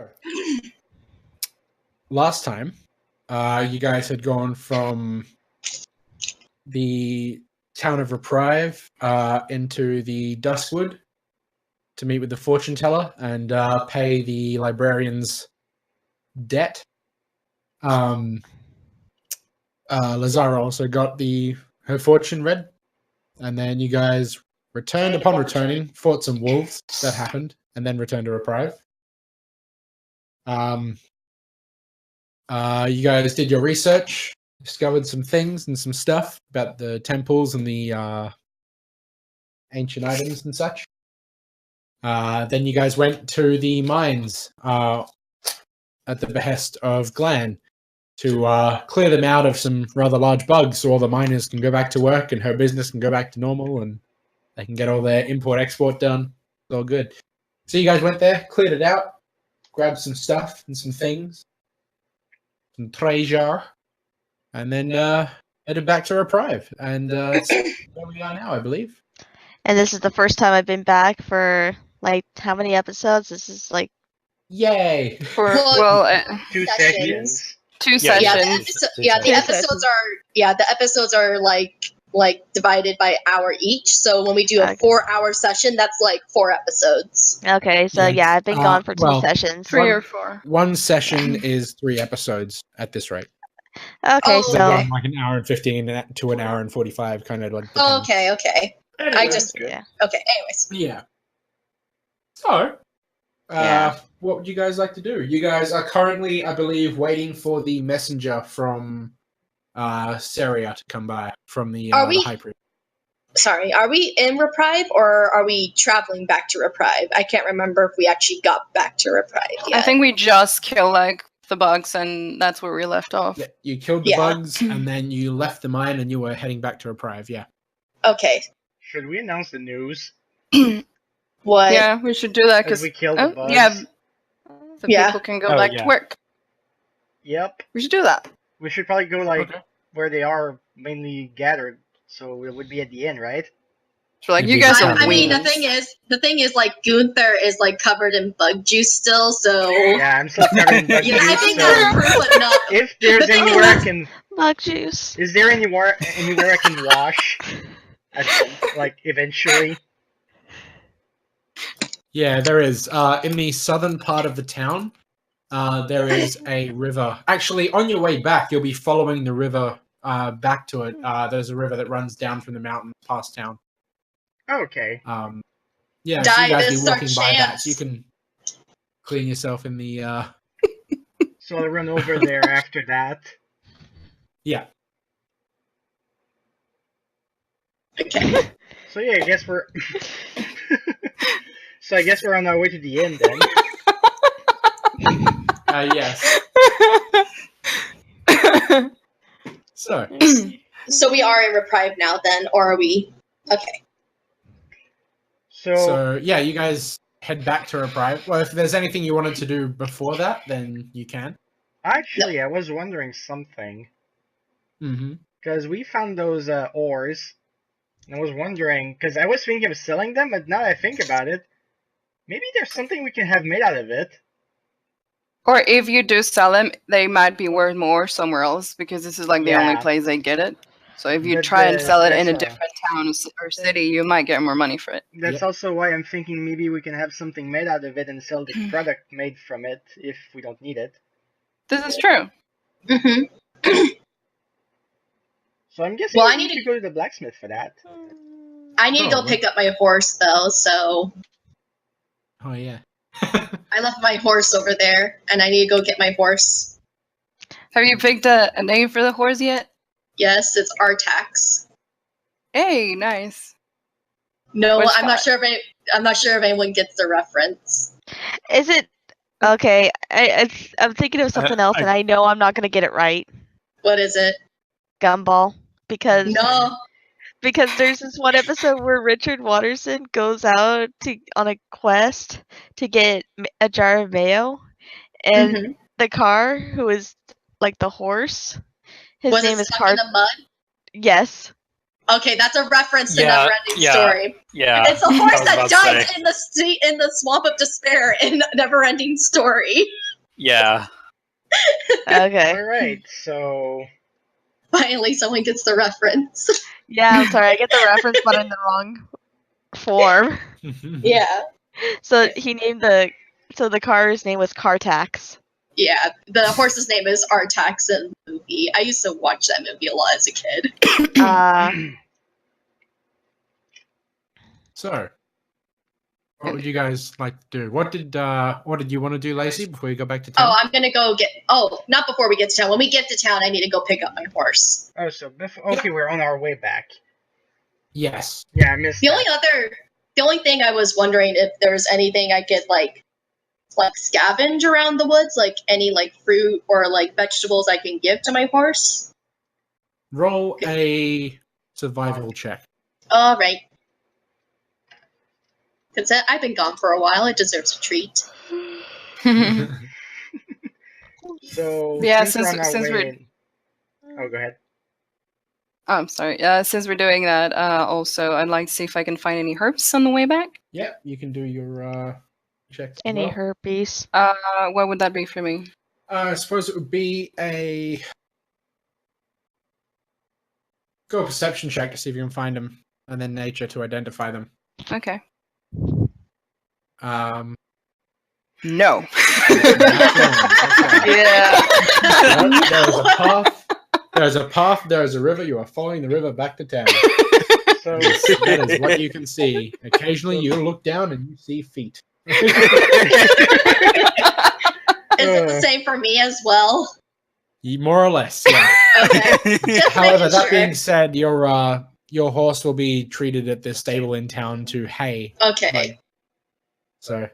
So, last time, you guys had gone from the town of Reprive into the Duskwood to meet with the fortune teller and pay the librarian's debt. Lazara also got her fortune read, and then you guys returned. Upon returning, fought some wolves. That happened, and then returned to Reprive. You guys did your research, discovered some things and some stuff about the temples and the ancient items and such. Then you guys went to the mines at the behest of Glan to clear them out of some rather large bugs so all the miners can go back to work and her business can go back to normal and they can get all their import-export done. It's all good. So you guys went there, cleared it out, grabbed some stuff and some things, some treasure, and then headed back to Reprive. And it's where we are now, I believe. And this is the first time I've been back for, like, how many episodes? This is, like... Yay! For, two sessions. Two sessions. The episodes are like divided by hour each. So when we do a 4-hour session, that's like 4 episodes. Okay, so yeah, I've been gone for 2 sessions. 3 or 4. One session is 3 episodes at this rate. Okay, so like an hour and 15 to an hour and 45, kind of like. Okay. Anyway, Okay. Anyways. Yeah. So, what would you guys like to do? You guys are currently, I believe, waiting for the messenger from Seria to come by from the High Priest. Sorry, are we in Reprieve or are we traveling back to Reprieve? I can't remember if we actually got back to Reprieve yet. I think we just killed the bugs and that's where we left off. Yeah, you killed the bugs and then you left the mine and you were heading back to Reprieve, yeah. Okay. Should we announce the news? What? Yeah, we should do that because we killed the bugs. Yeah, so people can go back to work. Yep. We should do that. We should probably go where they are mainly gathered, so it would be at the end, right? So you guys are. I mean, the thing is, like Gunther is like covered in bug juice still, so. Yeah, I'm still covered in bug juice. I think that's proof, but no. If there's anywhere I can. Bug juice. Is there anywhere I can wash? Eventually. Yeah, there is. In the southern part of the town, there is a river. Actually, on your way back, you'll be following the river back to it. There's a river that runs down from the mountain past town. Okay. Yeah, so you guys be walking by that, so you can clean yourself in the... So I'll run over there after that. Yeah. Okay. So yeah, I guess we're... So I guess we're on our way to the end then. Yes. So we are in Reprieve now then, or are we? Okay. So yeah, you guys head back to Reprieve. Well, if there's anything you wanted to do before that, then you can. Actually, I was wondering something. Mm-hmm. Because we found those ores, and I was wondering, because I was thinking of selling them, but now that I think about it, maybe there's something we can have made out of it. Or if you do sell them, they might be worth more somewhere else, because this is like the only place they get it. So if you try and sell it in a different town or city, you might get more money for it. That's also why I'm thinking maybe we can have something made out of it and sell the product made from it if we don't need it. This is true. Mm-hmm. So I'm guessing I need to go to the blacksmith for that. I need to go pick up my horse, though, so... Oh, yeah. I left my horse over there, and I need to go get my horse. Have you picked a name for the horse yet? Yes, it's Artax. Hey, nice. No, I'm not sure if anyone gets the reference. Is it okay? I'm thinking of something else, and I know I'm not going to get it right. What is it? Gumball, because there's this one episode where Richard Watterson goes out on a quest to get a jar of mayo, and the car, who is like the horse, his name is Car. In the mud? Yes. Okay, that's a reference to Neverending Story. Yeah, it's a horse that dies in the swamp of despair in Neverending Story. Yeah. Okay. All right, so finally someone gets the reference. Yeah, I'm sorry, I get the reference, but in the wrong form. Yeah. So he named the car's name was Cartax. Yeah, the horse's name is Artax in the movie. I used to watch that movie a lot as a kid. So, what would you guys like to do? What did you want to do, Lacey, before you go back to town? Oh, I'm gonna go get. Oh, not before we get to town. When we get to town, I need to go pick up my horse. Oh, so okay, we're on our way back. Yes. Yeah, I missed. The only thing I was wondering if there's anything I could like scavenge around the woods, like any like fruit or like vegetables I can give to my horse. Roll a survival check. All right. Because I've been gone for a while. It deserves a treat. So yeah, since we're oh, go ahead. Oh, I'm sorry. Since we're doing that, also I'd like to see if I can find any herbs on the way back. Yeah, you can do your check. Any herpes? What would that be for me? I suppose it would be a go perception check to see if you can find them, and then nature to identify them. Okay. No. Yeah. There's a path. There's a river. You are following the river back to town. So that is what you can see. Occasionally, you look down and you see feet. Is it the same for me as well? More or less, yeah. Okay. However, that being said, your horse will be treated at the stable in town to hay. Okay. So.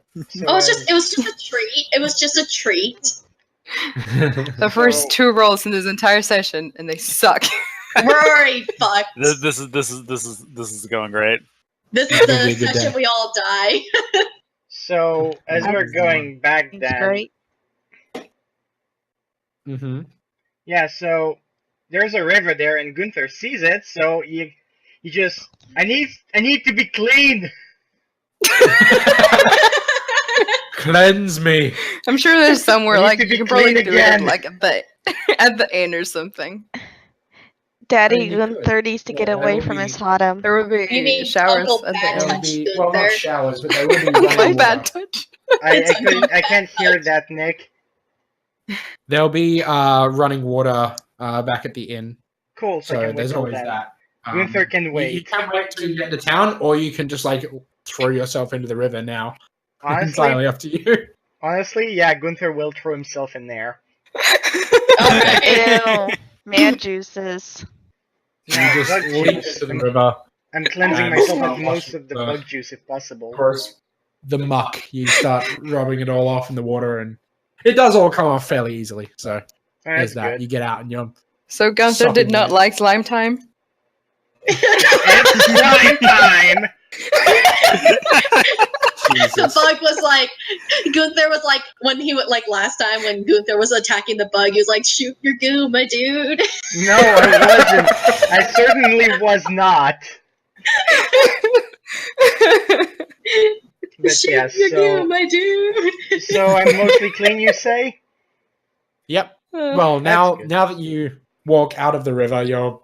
Oh, it was just a treat. It was just a treat. The first 2 rolls in this entire session, and they suck. We're already fucked. This is going great. This is the session we all die. So as we're going back, then. Great. Mm-hmm. Yeah. So there's a river there, and Gunther sees it. So you just I need to be clean. Cleanse me. I'm sure there's somewhere like you can probably do again. it like at the end or something. Daddy Gunther needs to get away from his Hatem. There will be showers at the end. Well, not showers, but there will be My bad touch. I can't hear that, Nick. There'll be running water back at the inn. Cool. So there's always that. Gunther can wait. You can wait till you get to town, or you can just like throw yourself into the river now. Honestly, entirely up to you. Honestly, yeah, Gunther will throw himself in there. Ew. Man juices. You just leap into the river. I'm cleansing myself of most of the bug juice if possible. Of course, the muck. You start rubbing it all off in the water, and it does all come off fairly easily. So there's that. Good. You get out, and you're. So Gunther did not like slime time? It's slime time! The bug was like, Gunther was like, when he would, like last time when Gunther was attacking the bug, he was like, shoot your goo, my dude. No, I wasn't. I certainly was not. But shoot yeah, your goo, my dude. So I'm mostly clean, you say? Yep. Well, now that you walk out of the river, your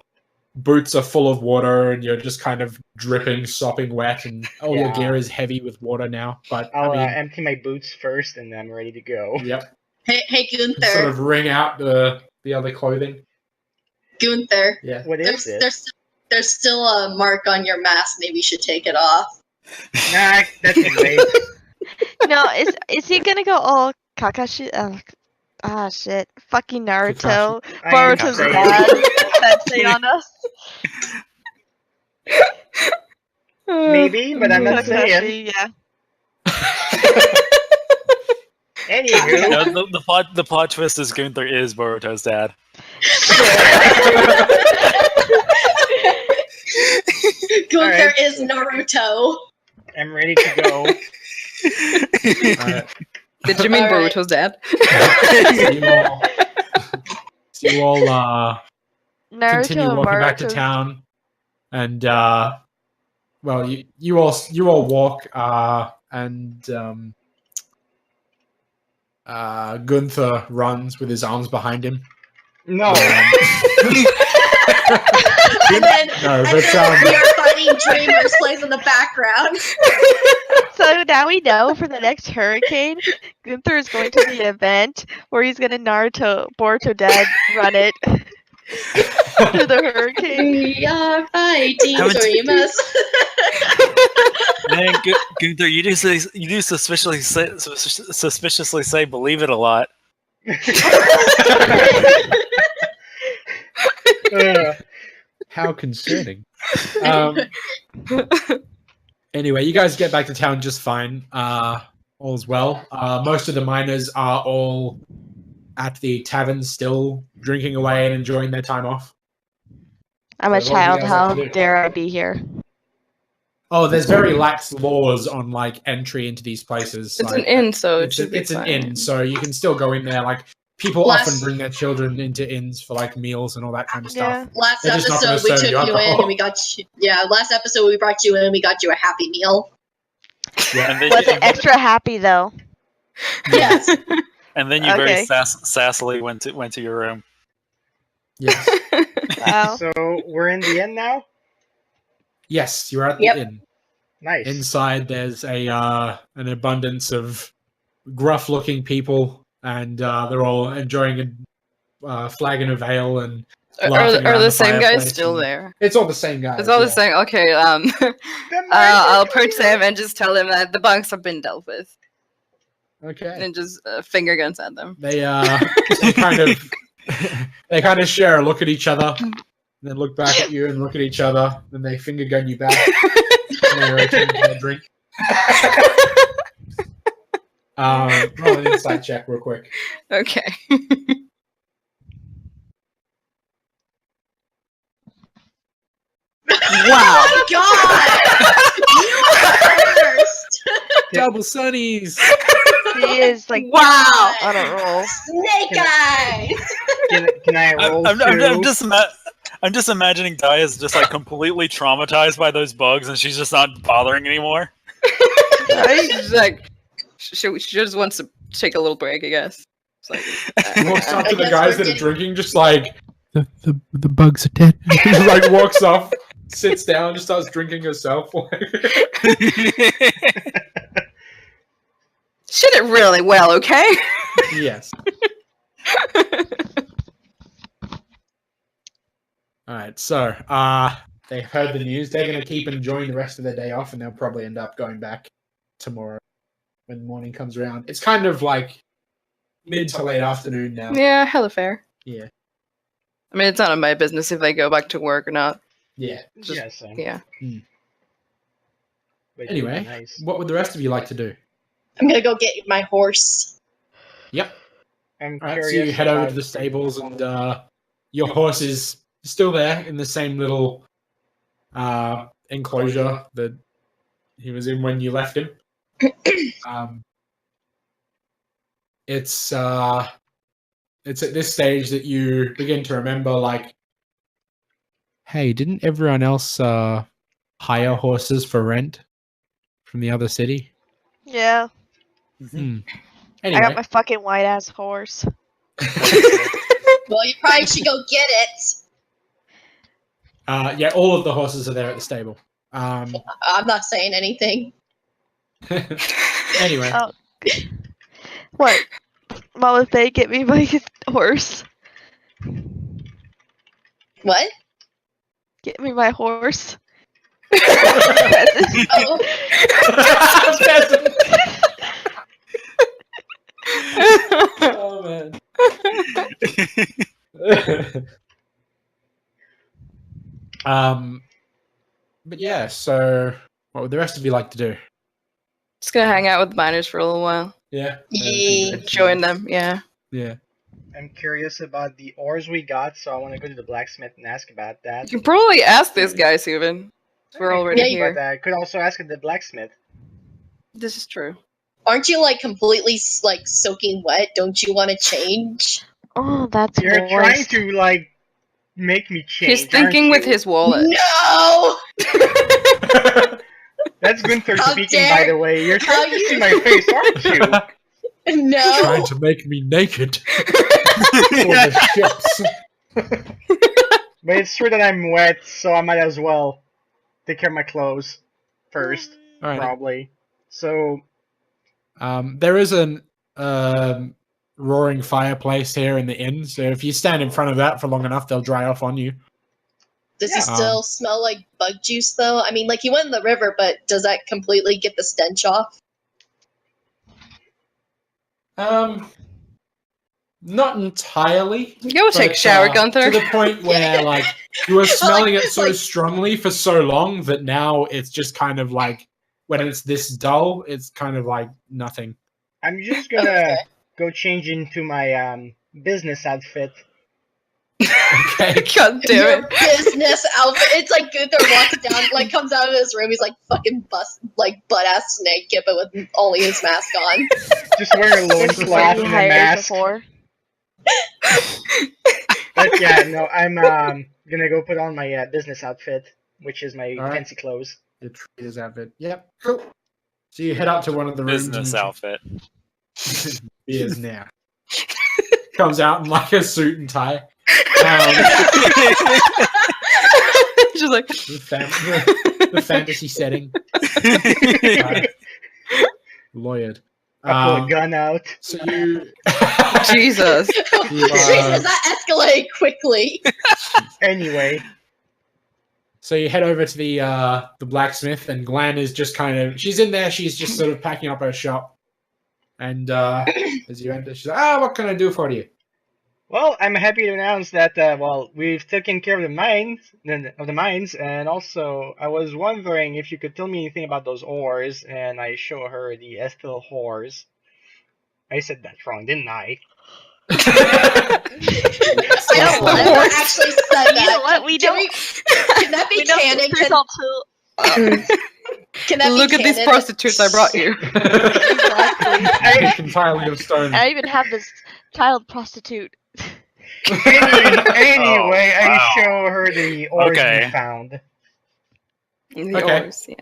boots are full of water, and you're just kind of dripping, sopping wet, and all your gear is heavy with water now. But I'll empty my boots first, and I'm ready to go. Yep. Hey Gunther. Sort of wring out the other clothing. Gunther. Yeah. What is this? There's still a mark on your mask. Maybe you should take it off. Nah, that's great. No, is he gonna go all Kakashi? Shit. Fucking Naruto. Boruto's dad. That say on us. Maybe, but I'm not saying. Yeah. Anywho. The plot twist is Gunther is Boruto's dad. Gunther is Naruto. I'm ready to go. Did you mean Boruto's dad? So you all continue walking back to town. And well, you all walk, and Gunther runs with his arms behind him. No. And then, No, and but, then We Are Fighting Dreamers plays in the background. So now we know for the next hurricane, Gunther is going to the event where he's gonna Boruto Dad run it through the hurricane. We are fighting Haven't- dreamers. Man, Gunther, you do suspiciously say believe it a lot. How concerning. Anyway, you guys get back to town just fine. All's well. Most of the miners are all at the tavern still drinking away and enjoying their time off. I'm a So what do you child. guys How like to do? dare I be here? Oh, there's very lax laws on like entry into these places. It's like, an inn, so it it's should be an fine. inn, so you can still go in there. Like people Last- often bring their children into inns for like meals and all that kind of stuff. Yeah. Last They're just not gonna episode we serve took you you in alcohol. and we got you. Yeah, last episode we brought you in and we got you a happy meal. Yeah. And then, Was it extra happy though? Yes. and then you very Okay. sassily went to your room. Yes. Wow. So we're in the inn now? Yes, you're at Yep. the inn. Nice. Inside, there's an abundance of gruff-looking people, and they're all enjoying a flagon of ale and laughing Are around the the same guys fireplace still and- there? It's all the same guys. It's all the yeah. same. Okay, The miners I'll are approach clear. them and just tell them that the bunks have been dealt with, Okay. and just finger guns at them. They kind of they kind of share a look at each other, and then look back at you and look at each other, then they finger gun you back, and they return to their drink. Roll an insight check real quick. Okay. Oh my god! You are first! Double sunnies. He is like Wow. on a roll. Snake eyes! Can I roll I'm two? I'm just imagining Daya's just like completely traumatized by those bugs, and she's just not bothering anymore. Right? She's like, she just wants to take a little break, I guess. It's like, Walks up to I the guess guys we're that are getting- drinking, just like the bugs are dead. Just, like walks off, sits down, just starts drinking herself. she did really well, okay? Yes. All right, so they heard the news. They're going to keep enjoying the rest of their day off, and they'll probably end up going back tomorrow when the morning comes around. It's kind of like mid to late afternoon now. Yeah, hella fair. Yeah. I mean, it's none of my business if they go back to work or not. Yeah. Just- Yeah, same. Yeah. But Anyway, nice. what would the rest of you like to do? I'm gonna go get my horse. Yep. I'm All right, so curious. you head over about- to the stables, and your horse is still there in the same little enclosure that he was in when you left him. It's at this stage that you begin to remember, like, hey, didn't everyone else hire horses for rent from the other city? Yeah. Anyway, I got my fucking white ass horse. Well, you probably should go get it. yeah, all of the horses are there at the stable. I'm not saying anything. Anyway, Oh. What? Mama Faye, get me my horse. What? Get me my horse. Oh, oh man. But yeah, so what would the rest of you like to do? Just gonna hang out with the miners for a little while. Yeah. Yeah. Join them, yeah. Yeah. I'm curious about the ores we got, so I want to go to the blacksmith and ask about that. You can probably ask these guys even. We're already Yeah, you- here. But I could also ask the blacksmith. This is true. aren't you like completely like soaking wet? Don't you want to change? Oh, that's You're trying worse. to like make me change. He's thinking with his wallet. No! That's Gunther How speaking, dare- by the way. You're how trying to you- see my face, aren't you? No! Trying to make me naked for the ships. But it's true that I'm wet, so I might as well take care of my clothes first, Alright. probably. So, There is an roaring fireplace here in the inn, so if you stand in front of that for long enough, they'll dry off on you. Does he still smell like bug juice, though? I mean, like, he went in the river, but does that completely get the stench off? Not entirely. Go take a shower, Gunther. To the point where, like, you were smelling it so like- strongly for so long that now it's just kind of like, when it's this dull, it's kind of like nothing. I'm just gonna go change into my business outfit. Okay. God damn Your it. business outfit. It's like Gunther walks down, like, comes out of his room, he's like fucking butt-ass naked, but with only his mask on. Just wear a This is loincloth what and he a hires mask. for. But yeah, no, I'm gonna go put on my business outfit, which is my Alright. fancy clothes. Your trader's outfit. Yep. Cool. So you head up to one of the rooms. Business and- outfit. Beers now. Comes out in like a suit and tie. Just like, The fantasy setting. Lawyered. I pull a gun out. So you. Jesus. Jesus, that escalated quickly. Anyway, So you head over to the blacksmith, and Glenn is just kind of. She's in there. She's just sort of packing up her shop. And as you enter, she's like, what can I do for you? well, I'm happy to announce that we've taken care of the mines, and also I was wondering if you could tell me anything about those ores, and I show her the Estel ores. I said that wrong, didn't I? I never actually said that. You know what? We Can don't. Can that be We know canon? sisters all too. Can that Look be at these canon? prostitutes I brought you. Exactly. Entirely of stone. I even have this child prostitute. Anyway, I wow. show her the ores Okay. we found. The Okay. ores, yeah.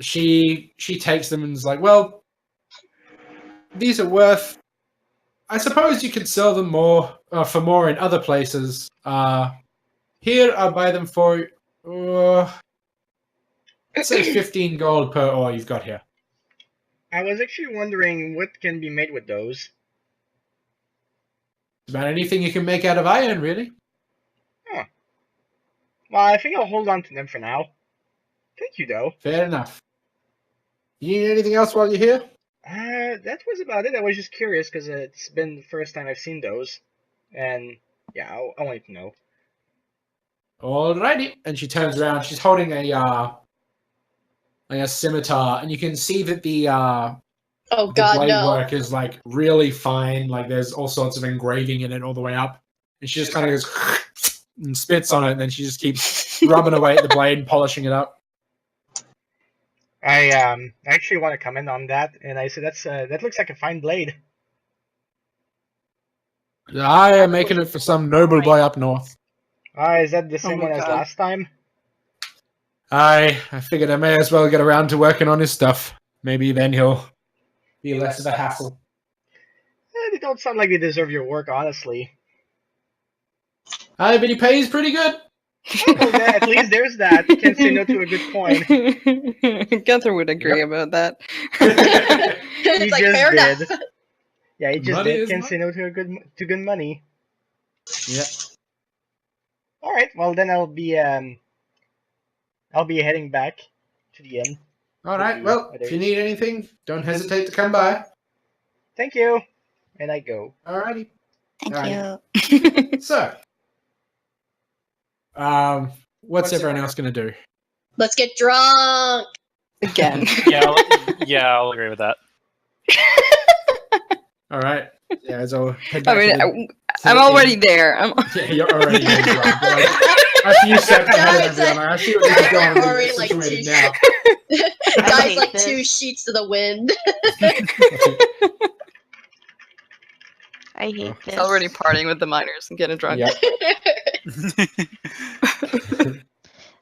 She takes them and is like, well, these are worth. I suppose you could sell them for more in other places. Here I'll buy them for let's say 15 gold per ore you've got here. I was actually wondering what can be made with those. About anything you can make out of iron, really. Well, I think I'll hold on to them for now. Thank you, though. Fair enough. You need anything else while you're here? That was about it. I was just curious because it's been the first time I've seen those, and yeah, I wanted to know. Alrighty. And she turns around. She's holding a scimitar, and you can see that the Oh God, blade no! work is like really fine. Like there's all sorts of engraving in it all the way up, and she just kind of goes and spits on it, and then she just keeps rubbing away at the blade and polishing it up. I actually want to comment on that, and I said that looks like a fine blade. I am making it for some noble boy up north. Is that the same my one as God. last time? I figured I may as well get around to working on his stuff. Maybe then he'll be less of a hassle. They don't sound like they deserve your work, honestly. Aye, but he pays pretty good. Well, at least there's that. Can't say no to a good coin. Gunther would agree about that. It's He like just fair did. enough. Yeah, he just Money did. is Can't money. say no to good money. Yeah. All right. Well, then I'll be heading back to the inn. All right. Well, if you need anything, don't hesitate to come by. Thank you. And I go. Alrighty. Thank Alright. you. So, what's everyone else going to do? Let's get drunk. Again. I'll agree with that. All right. Yeah, so head back I mean, to the- I'm already there. Yeah, you're already getting drunk. You're like, a few steps ahead of everyone. I see what this is going on. Already like Situated two- now. Guys, hate like this. 2 sheets to the wind. I I hate It's this. already partying with the miners and getting drunk. Yep.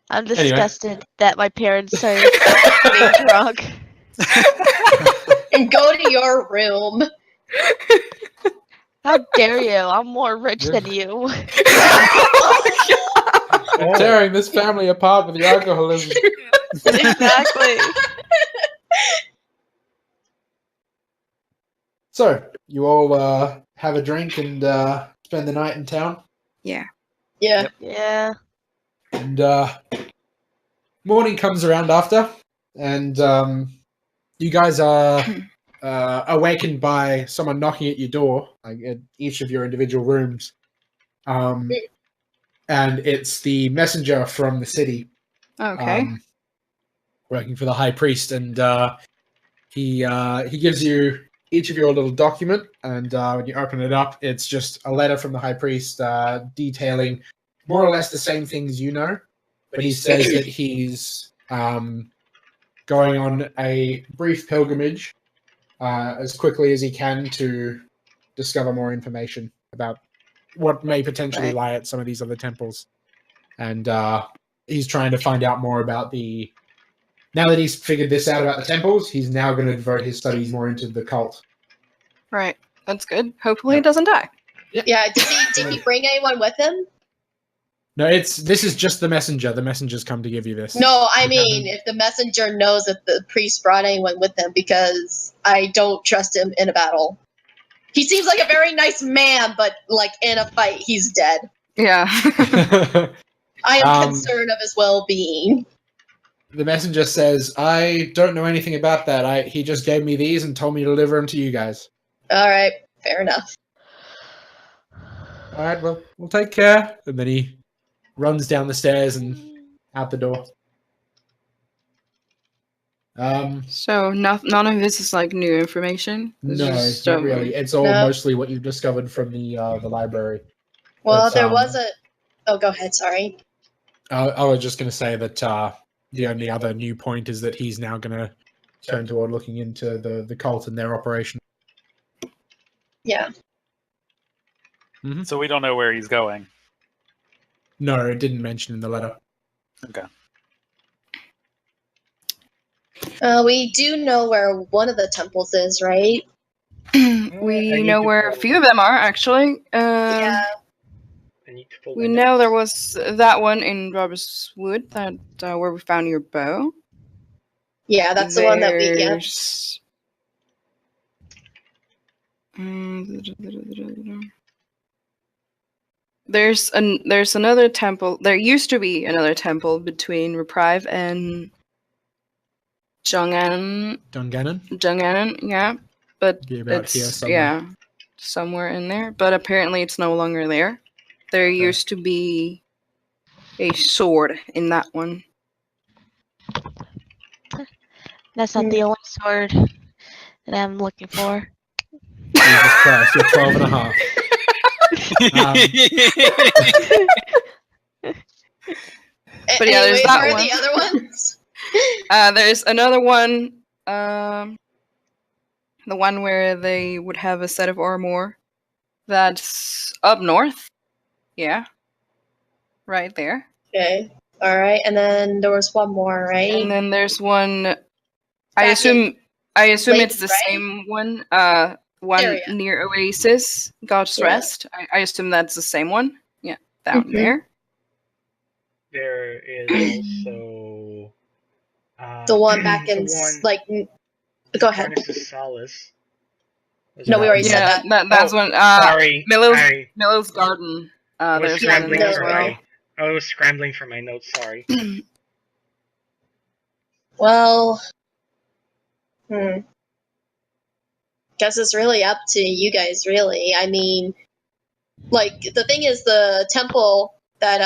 I'm Anyway. disgusted that my parents are getting drunk. And go to your room. How dare you? I'm more rich than you. You're tearing this family apart with your alcoholism. Exactly. So, you all have a drink and spend the night in town? Yeah. Yeah. Yeah. And morning comes around after, and you guys are awakened by someone knocking at your door, like at each of your individual rooms. And it's the messenger from the city. Okay. Working for the high priest, and he gives you each of your little document, and when you open it up, it's just a letter from the high priest detailing more or less the same things you know, but he says that he's going on a brief pilgrimage as quickly as he can to discover more information about what may potentially lie at some of these other temples. And he's trying to find out more about the... Now that he's figured this out about the temples, he's now going to devote his studies more into the cult. Right. That's good. Hopefully it doesn't die. Yeah. Did he bring anyone with him? No, this is just the messenger. The messenger's come to give you this. No, I mean, if the messenger knows that the priest brought anyone with him, because I don't trust him in a battle. He seems like a very nice man, but like in a fight, he's dead. Yeah. I am concerned of his well-being. The messenger says, I don't know anything about that. He just gave me these and told me to deliver them to you guys. All right, fair enough. All right, well, we'll take care. And then he runs down the stairs and out the door. So none of this is like new information? No, not really. It's all mostly what you've discovered from the library. Well, there was a... Oh, go ahead, sorry. I was just going to say that the only other new point is that he's now going to turn toward looking into the cult and their operation. Yeah. Mm-hmm. So we don't know where he's going. No, it didn't mention in the letter. Okay. We do know where one of the temples is, right? We know where a few of them are, actually. Yeah. We know there was that one in Robert's Wood, that where we found your bow. Yeah, that's the one that we... Yeah. There's another temple. There used to be another temple between Reprive and Dungannon, yeah. But it's somewhere in there. But apparently it's no longer there. There used to be a sword in that one. That's not the only sword that I'm looking for. Jesus Christ, you're 12 and a half. But yeah, there's that where one. Are the other ones? There's another one. The one where they would have a set of armor. That's up north. Yeah. Right there. Okay. All right. And then there was one more, right? And then there's one. I assume it's the same one. One area near Oasis, God's Rest. I assume that's the same one. Yeah, down there. There is also the one back in Go ahead. Solace. No, we already said that. That's one. Sorry. Millow's Garden. There's one in there as well. I was scrambling for my notes. Sorry. Well, guess it's really up to you guys, really. I mean, like, the thing is, the temple that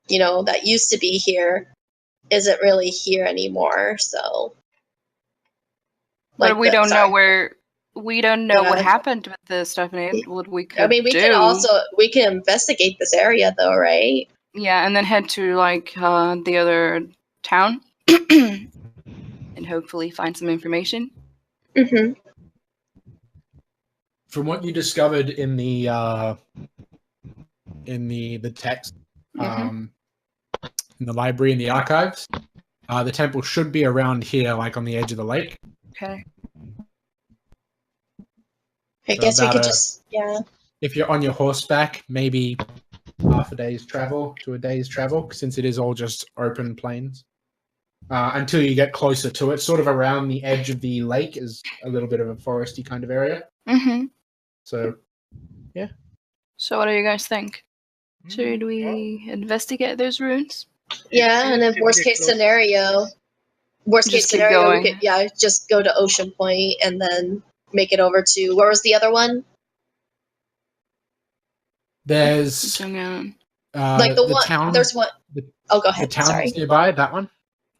that used to be here isn't really here anymore, so. But we don't know where. We don't know what happened with the stuff in it. What we could we can investigate this area, though, right? Yeah, and then head to the other town, and hopefully find some information. Mm-hmm. from what you discovered in the text, in the library and the archives, the temple should be around here, like on the edge of the lake. Okay. I So guess we about could a- just, yeah. If you're on your horseback, maybe half a day's travel to a day's travel, since it is all just open plains. Until you get closer to it, sort of around the edge of the lake is a little bit of a foresty kind of area. Mm-hmm. So, So what do you guys think? Should Well, we investigate those ruins? Yeah, and then seems to be worst the case closest- scenario, Just keep we going. could, just go to Ocean Point and then make it over to, where was the other one? there's Dungannon. Like the one, town. there's one, the- oh, go The ahead, town sorry. that's nearby, that one?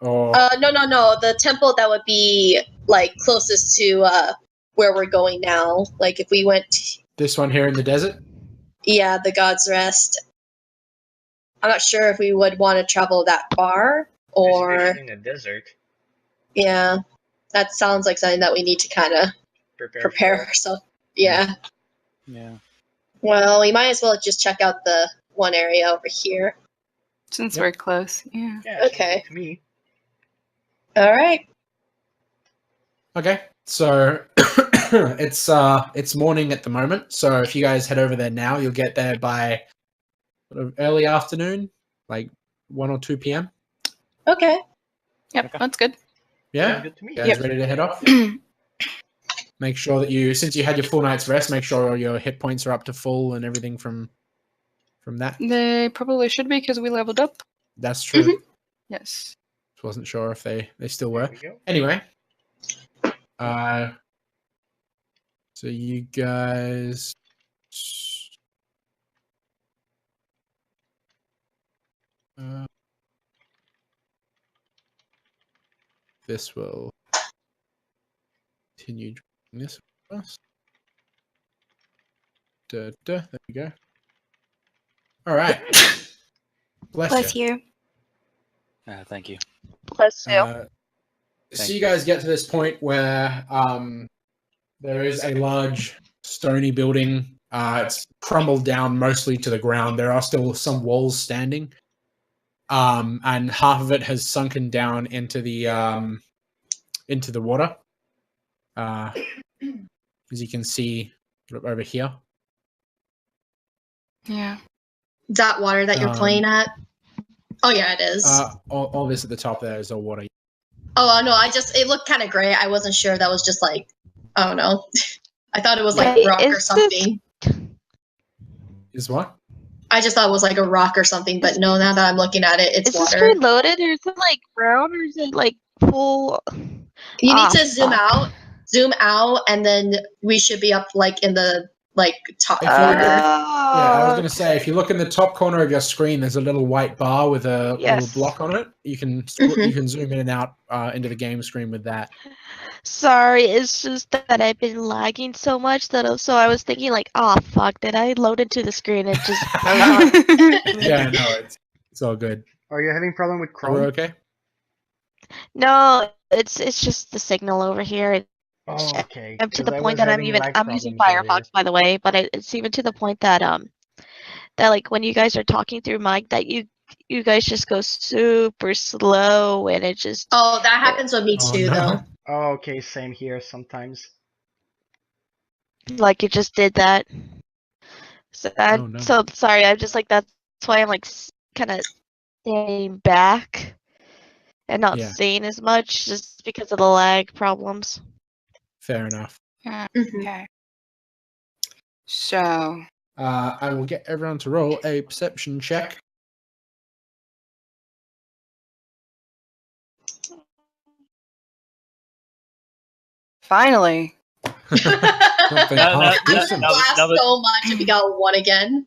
Or No, the temple that would be, like, closest to, where we're going now. Like, if we went, this one here in the desert? yeah, the God's Rest. I'm not sure if we would want to travel that far, or, Especially in the desert. yeah, that sounds like something that we need to kind of prepare for. ourselves. Yeah. Yeah. Well, we might as well just check out the one area over here. Since Yep. we're close, yeah. Yeah, sounds Okay. good to me. All right. Okay, so it's morning at the moment. So if you guys head over there now, you'll get there by sort of early afternoon, like 1 or 2 p.m. Okay. Yep, Okay. that's good. Yeah, Sounds good to me. you guys ready to head off? Make sure that since you had your full night's rest, make sure your hit points are up to full and everything from that. They probably should be because we leveled up. That's true. Yes. Wasn't sure if they still There were. we go. Anyway, so you guys. This will continue doing this first. There we go. All right. Bless you. you. Thank you. Bless you. So Thank you you. guys get to this point where there is a large stony building. It's crumbled down mostly to the ground. There are still some walls standing, and half of it has sunken down into the water. As you can see over here. Yeah. That water that you're Um, playing at? Oh, yeah, it is. All this at the top there is all water. Oh, no, it looked kind of gray. I wasn't sure that was just like, I don't know. I thought it was like Wait, rock or is this- something. Is what? I just thought it was like a rock or something, but no, now that I'm looking at it, it's Is the water. screen loaded, or is it like brown, or is it like full? You need Ah, to fuck. zoom out, and then we should be up like in the top If you- corner. Yeah, I was going to say, if you look in the top corner of your screen, there's a little white bar with a Yes. little block on it. You can zoom in and out into the game screen with that. Sorry, it's just that I've been lagging so much so I was thinking like, oh fuck, did I load into the screen and just froze on? Yeah, no, it's all good. Are you having problem with We're Chrome? okay. No, it's just the signal over here. Oh, okay. I'm to 'cause the I point was that I'm having lag using problems Firefox, by the way, but it's even to the point that that like when you guys are talking through mic, that you guys just go super slow, and it just Oh, that happens with me Oh, too, no. though. Oh, okay, same here sometimes. like it just did that. So Oh, no. so sorry. I'm just like that's why I'm like kind of staying back and not Yeah. saying as much, just because of the lag problems. Fair enough. Mhm. Okay. So, I will get everyone to roll a perception check. finally. Something No, half no, decent. no. Laughed that- so much if we got one again.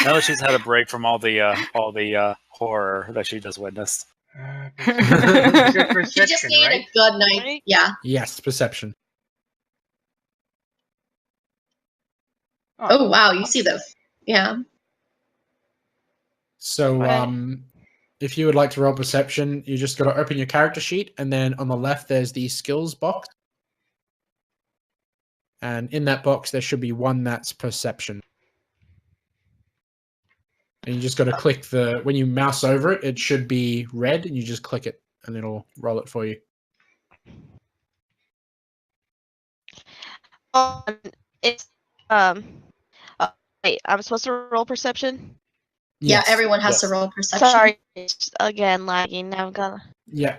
Now that she's had a break from all the horror that she just witnessed. Good You just perception, need right? a good night. Right? Yeah. Yes, perception. Oh, wow, you see the... Yeah. So, Right. if you would like to roll perception, you just got to open your character sheet, and then on the left there's the skills box, And in that box, there should be one that's perception. And you just got to click when you mouse over it, it should be red, and you just click it, and it'll roll it for you. It's wait, I'm supposed to roll perception? Yeah, Yes. everyone has to roll perception. Sorry, it's again lagging. Now I'm gonna. Yeah.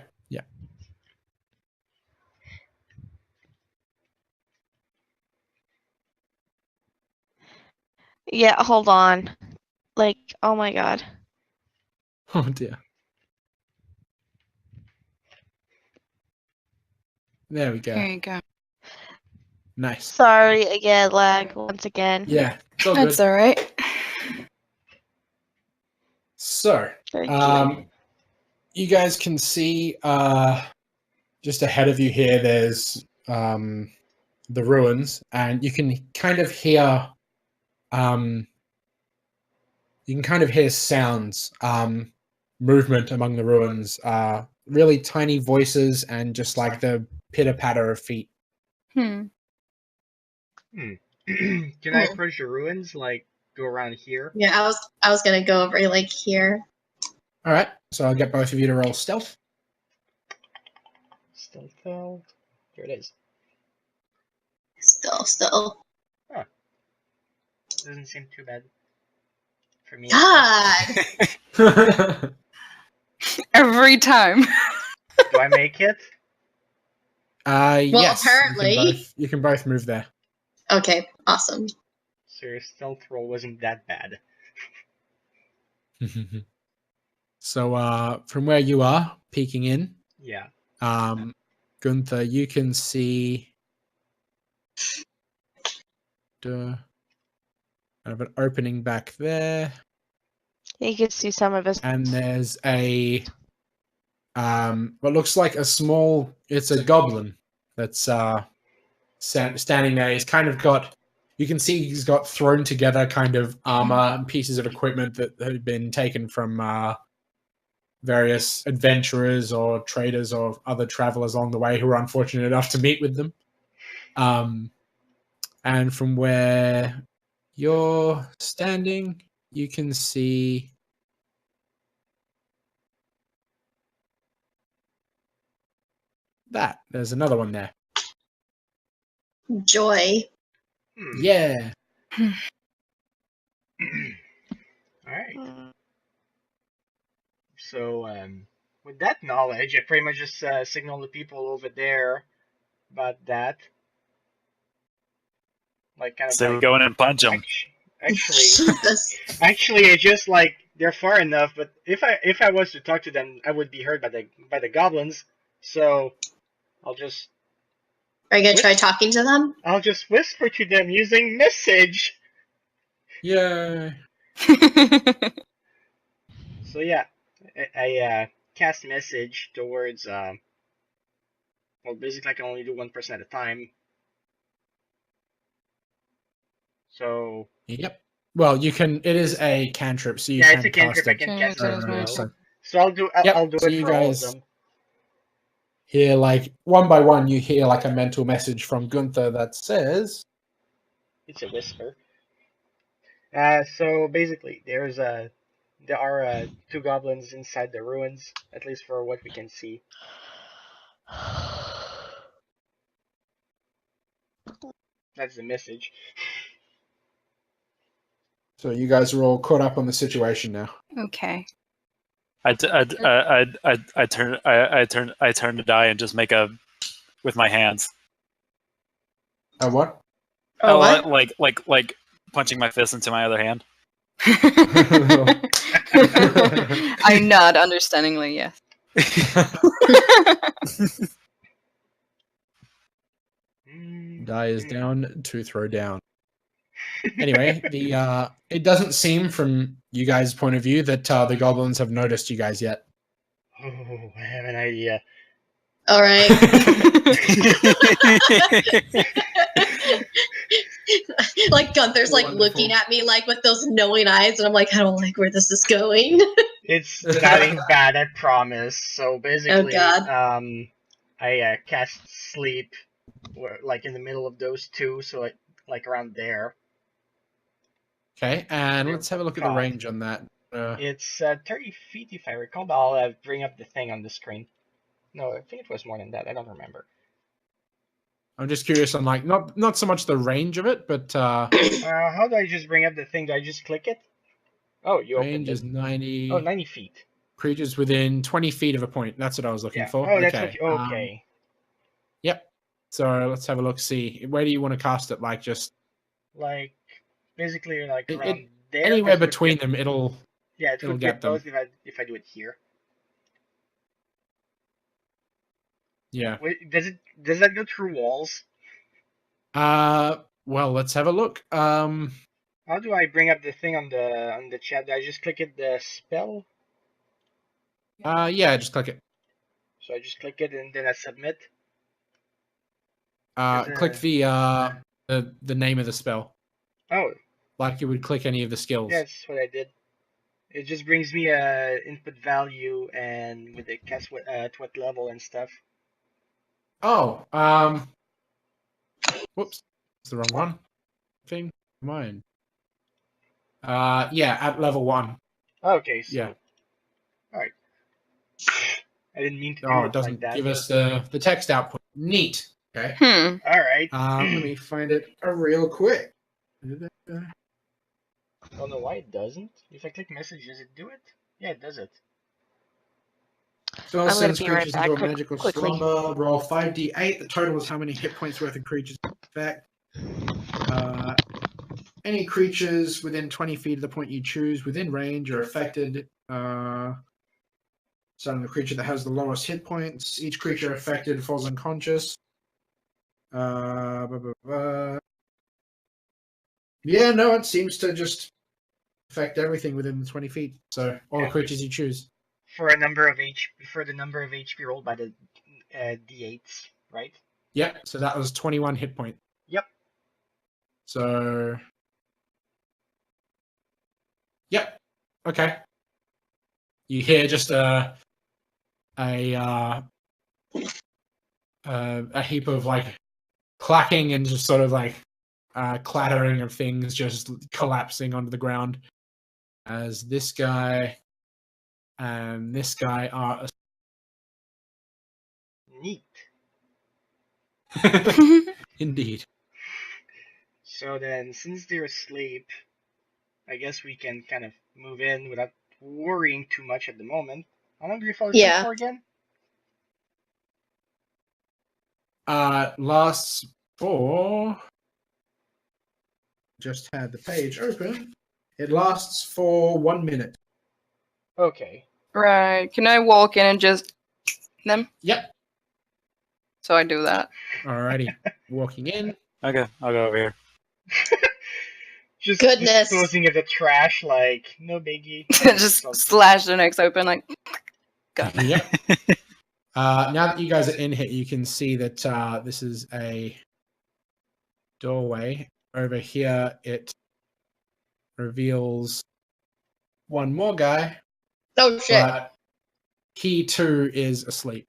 Yeah, hold on. Like, oh my god. Oh dear. There we go. There you go. Nice. Sorry again, lag once again. Yeah, it's all That's good. all right. So, Thank you. you guys can see just ahead of you here, there's the ruins, and you can kind of hear sounds, movement among the ruins, really tiny voices, and just like the pitter patter of feet. Can I approach the ruins? Like go around here? Yeah, I was gonna go over like here. All right, so I'll get both of you to roll stealth. Stealth. Here it is. Still. Huh. Doesn't seem too bad for me. God. Every time. Do I make it? Yes. Apparently. You can both move there. Okay, awesome. So your stealth roll wasn't that bad. So, from where you are, peeking in, Yeah. Gunther, you can see kind of an opening back there, You can see some of us. and there's a what looks like it's a goblin that's standing there. He's kind of got, you can see he's got thrown together kind of armor and pieces of equipment that had been taken from various adventurers or traders or other travelers along the way who were unfortunate enough to meet with them. And from where you're standing, you can see that. There's another one there. Joy. Yeah. Alright. So, with that knowledge, I pretty much just signal the people over there about that. Like, kind of. So like, we go in and punch them. Actually, I just like they're far enough. But if I was to talk to them, I would be heard by the goblins. So, I'll just. Are you gonna try talking to them? I'll just whisper to them using message. Yay. So yeah, I cast message towards well, basically I can only do 1% at a time. So Yep. Well, you can. It is a cantrip, so you yeah, can it's a cantrip. cast I can cast it as well. so So I'll do I'll do so it you for all of guys them. hear, like, one by one, you hear like a mental message from Gunther that says, It's a whisper. So basically, there are 2 goblins inside the ruins, at least for what we can see. That's the message. so you guys are all caught up on the situation now. Okay. I turn to die and just make a with my hands. A what? Oh, what? Like punching my fist into my other hand. I nod understandingly, yes. Die is down to throw down. Anyway, it doesn't seem from you guys' point of view that the goblins have noticed you guys yet. Oh, I have an idea. All right. Like Gunther's like looking at me like with those knowing eyes, and I'm like, I don't like where this is going. It's nothing bad, I promise. So basically, Oh, God. I cast sleep like in the middle of those two, so like around there. Okay, and let's have a look at the Cut. range on that. It's 30 feet if I recall, but I'll bring up the thing on the screen. No, I think it was more than that. I don't remember. I'm just curious on like not so much the range of it, but how do I just bring up the thing? Do I just click it? Oh, you range opened it. is 90. Oh, 90 feet. Creatures within 20 feet of a point. That's what I was looking for. Oh, that's what you, okay. Yep. So let's have a look. See, where do you want to cast it? Like just like basically like around there. Anywhere between them, it'll it would get both if I do it here. Yeah. Wait, does that go through walls? Well, let's have a look. How do I bring up the thing on the chat? Do I just click it, the spell? Yeah, just click it. So I just click it and then I submit. Click the name of the spell. Oh. Like you would click any of the skills. Yeah, that's what I did. It just brings me a input value and with the cast at what level and stuff. Oh, whoops, it's the wrong one. Thing, mine. Yeah, at level 1. Okay, so yeah. All right. I didn't mean to do it it doesn't like that. give us the text output. Neat. Okay. All right. Let me find it real quick. I don't know why it doesn't. If I click message, does it do it? Yeah, it does it. I'm going to be right back magical quickly. Slumber, roll 5d8. The total is how many hit points worth of creatures effect. Any creatures within 20 feet of the point you choose within range are affected. Starting the creature that has the lowest hit points. Each creature affected falls unconscious. Yeah, no, it seems to just affect everything within the 20 feet. So all the creatures you choose. For the number of HP rolled by the d8s, right? Yep. So that was 21 hit point. Yep. So. Yep. Okay. You hear just a heap of like clacking and just sort of like clattering of things just collapsing onto the ground as this guy and this guy are neat. Indeed. So then, since they're asleep, I guess we can kind of move in without worrying too much at the moment. How long do you fall asleep for again? Lasts for... Just had the page open. It lasts for 1 minute. Okay. Right. Can I walk in and just them? Yep. So I do that. Alrighty. Walking in. Okay, I'll go over here. Goodness. Just disposing of the trash, like, no biggie. Just slash the next open, like, got it. Yep. Now that you guys are in here, you can see that this is a doorway. Over here, it reveals one more guy. Oh, shit. But he, too, is asleep.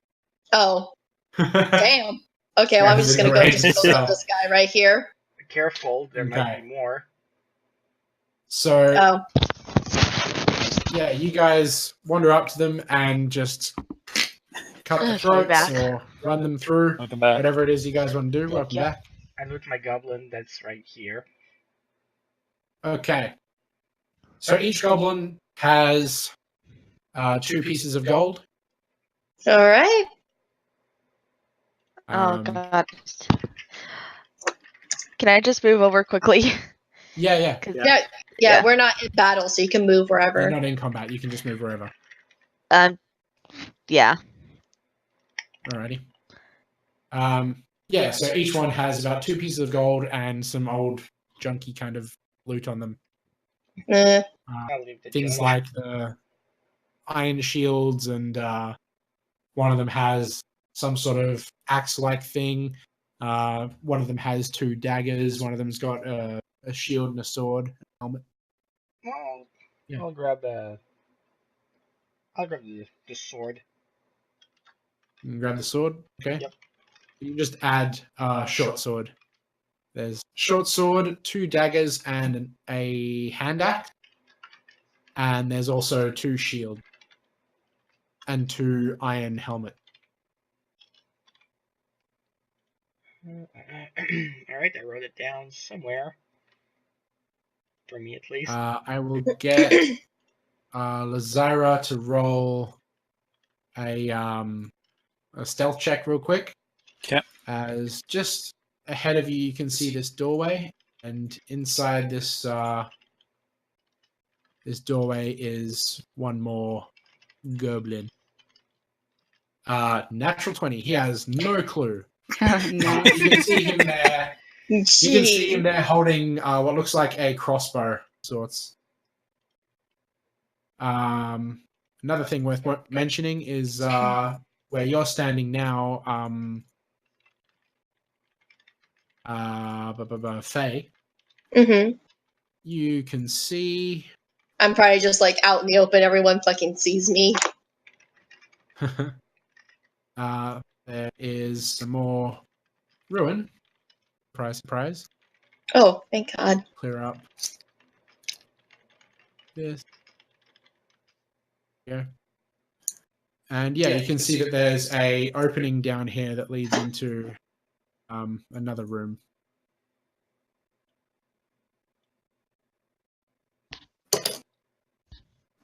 Oh. Damn. Okay, well, I'm just going to go dispose of this guy right here. Careful, there might be more. So, yeah, you guys wander up to them and just cut the throats or run them through. Whatever it is you guys want to do. Welcome back. I loot my goblin that's right here. Okay. So each goblin has 2 pieces of gold. All right. Oh, God. Can I just move over quickly? Yeah. Yeah, we're not in battle, so you can move wherever. You're not in combat. You can just move wherever. Yeah. Alrighty. Yeah, so each one has about 2 pieces of gold and some old junky kind of loot on them. Things like the iron shields, and one of them has some sort of axe-like thing. One of them has 2 daggers. One of them's got a shield and a sword, helmet. Well, yeah. I'll grab the sword. You can grab the sword. Okay. Yep. You just add short sword. There's short sword, 2 daggers, and a hand axe. And there's also 2 shields. And 2 iron helmets. Alright, I wrote it down somewhere. For me, at least. I will get Lazira to roll a stealth check real quick. Okay. As just ahead of you, you can see this doorway, and inside this this doorway is one more goblin. Natural 20. He has no clue. No. You can see him there. You can see him there holding what looks like a crossbow of sorts. Another thing worth mentioning is where you're standing now, Faye. Mm-hmm. You can see. I'm probably just like out in the open. Everyone fucking sees me. There is some more ruin. Surprise, surprise. Oh, thank God. Clear up this. Yeah. And yeah, you can see that there's a opening down here that leads into another room.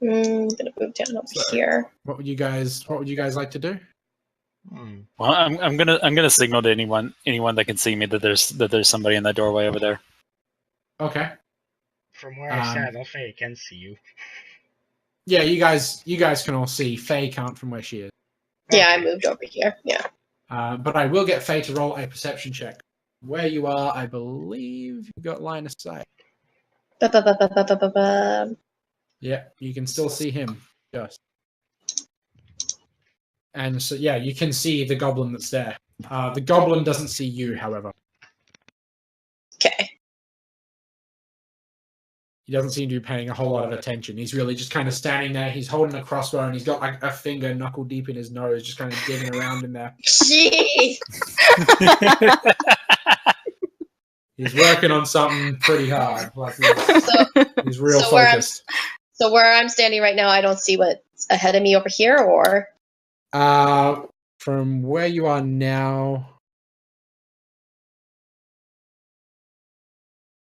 I'm gonna move down over here. What would you guys like to do? Well, I'm gonna signal to anyone that can see me that there's somebody in that doorway over there. Okay. From where I stand, I don't think I can see you. Yeah, you guys can all see. Faye can't from where she is. Yeah, I moved over here. Yeah. But I will get Faye to roll a perception check. Where you are, I believe you got line of sight. Ba-ba-ba-ba-ba-ba-ba. Yeah, you can still see him. Just. And so, yeah, you can see the goblin that's there. The goblin doesn't see you, however. Okay. He doesn't seem to be paying a whole lot of attention. He's really just kind of standing there. He's holding a crossbow and he's got like a finger knuckle deep in his nose, just kind of digging around in there. Jeez. He's working on something pretty hard. Like he's real so focused. Where I'm standing right now, I don't see what's ahead of me over here, or? From where you are now,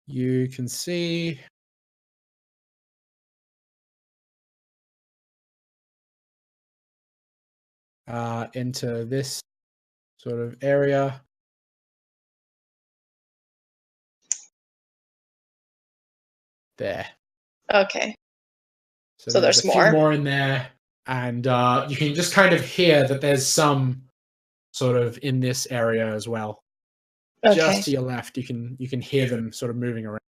you can see into this sort of area. There. Okay. So there's a few more in there, and you can just kind of hear that there's some sort of in this area as well. Okay. Just to your left, you can hear them sort of moving around.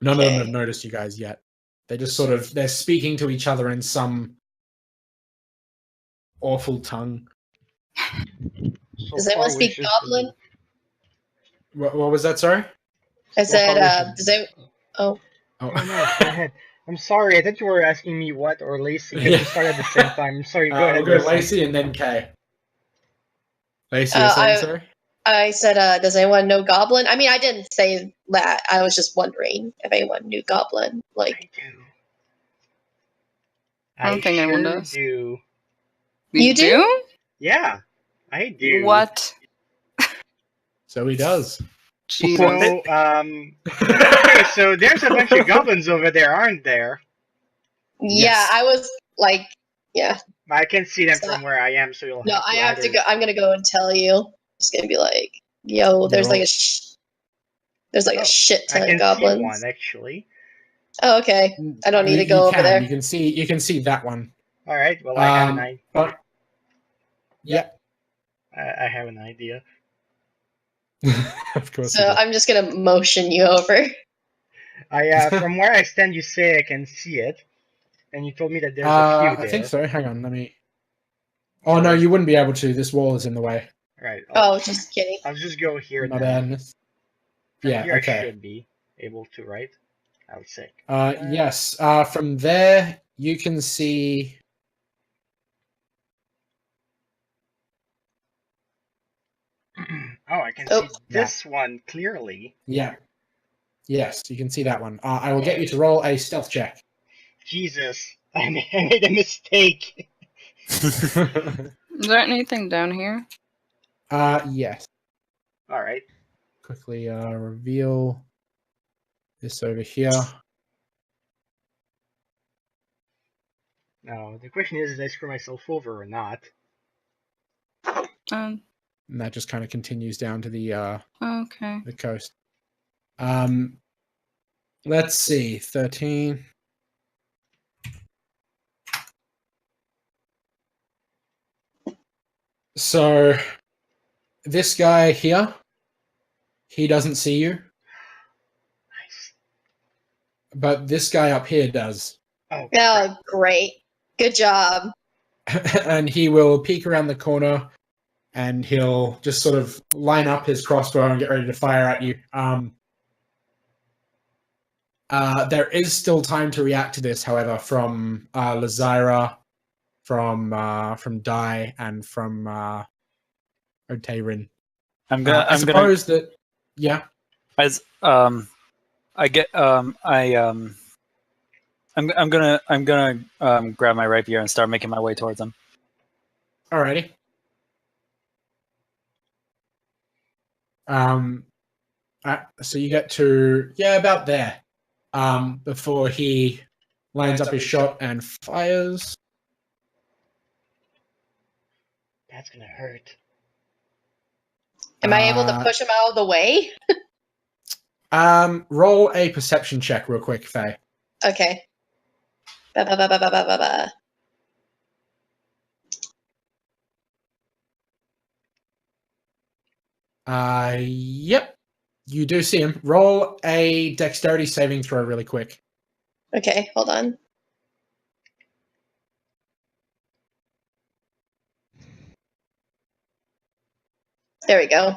None of them have noticed you guys yet. They just they're speaking to each other in some awful tongue. Does anyone speak Goblin? What was that, sorry? I said, does it... Oh. Oh, no, go ahead. I'm sorry, I thought you were asking me what or Lacey, because we started at the same time. I'm sorry, go ahead. We'll go Lacey and then Kay. Lacey, you're saying, sorry? I said, does anyone know Goblin? I mean, I didn't say that. I was just wondering if anyone knew Goblin. Like, I do. I don't think anyone does. Do. You do? Yeah, I do. What? So he does. Jesus. So, okay, so there's a bunch of goblins over there, aren't there? Yeah, Yes. I was like, yeah. I can see them from where I am, so you'll No, have to I have to go. I'm gonna go and tell you. It's gonna be like, yo, there's like a shit ton of goblins. See one actually. Oh, okay. I don't need to go over there. You can see that one. All right. Well, I have an idea. But yeah, I have an idea. of course. So I'm just gonna motion you over. From where I stand, you say I can see it, and you told me that there's a few there. I think so. Hang on, let me. Oh no, you wouldn't be able to. This wall is in the way. Right. Just kidding. I'll just go here. My then. bad. Yeah. Here Okay. I should be able to, right? I'll say. Yes. From there, you can see. Oh, I can see this one clearly. Yeah. Yes, you can see that one. I will get you to roll a stealth check. Jesus, I made a mistake. Is there anything down here? Yes. All right. Quickly reveal this over here. Now, the question is, did I screw myself over or not? And that just kind of continues down to the okay. the coast. Let's see, 13. So this guy here, he doesn't see you. Nice. But this guy up here does. Oh, great. Good job. And he will peek around the corner and he'll just sort of line up his crossbow and get ready to fire at you. There is still time to react to this, however, from Lazira, from Dai, and from Oteirin. I'm gonna grab my rapier and start making my way towards him. Alrighty. So you get to about there. Before he lines up his shot and fires. That's gonna hurt. Am I able to push him out of the way? Roll a perception check real quick, Faye. Okay. Yep. You do see him. Roll a dexterity saving throw really quick. Okay, hold on. There we go.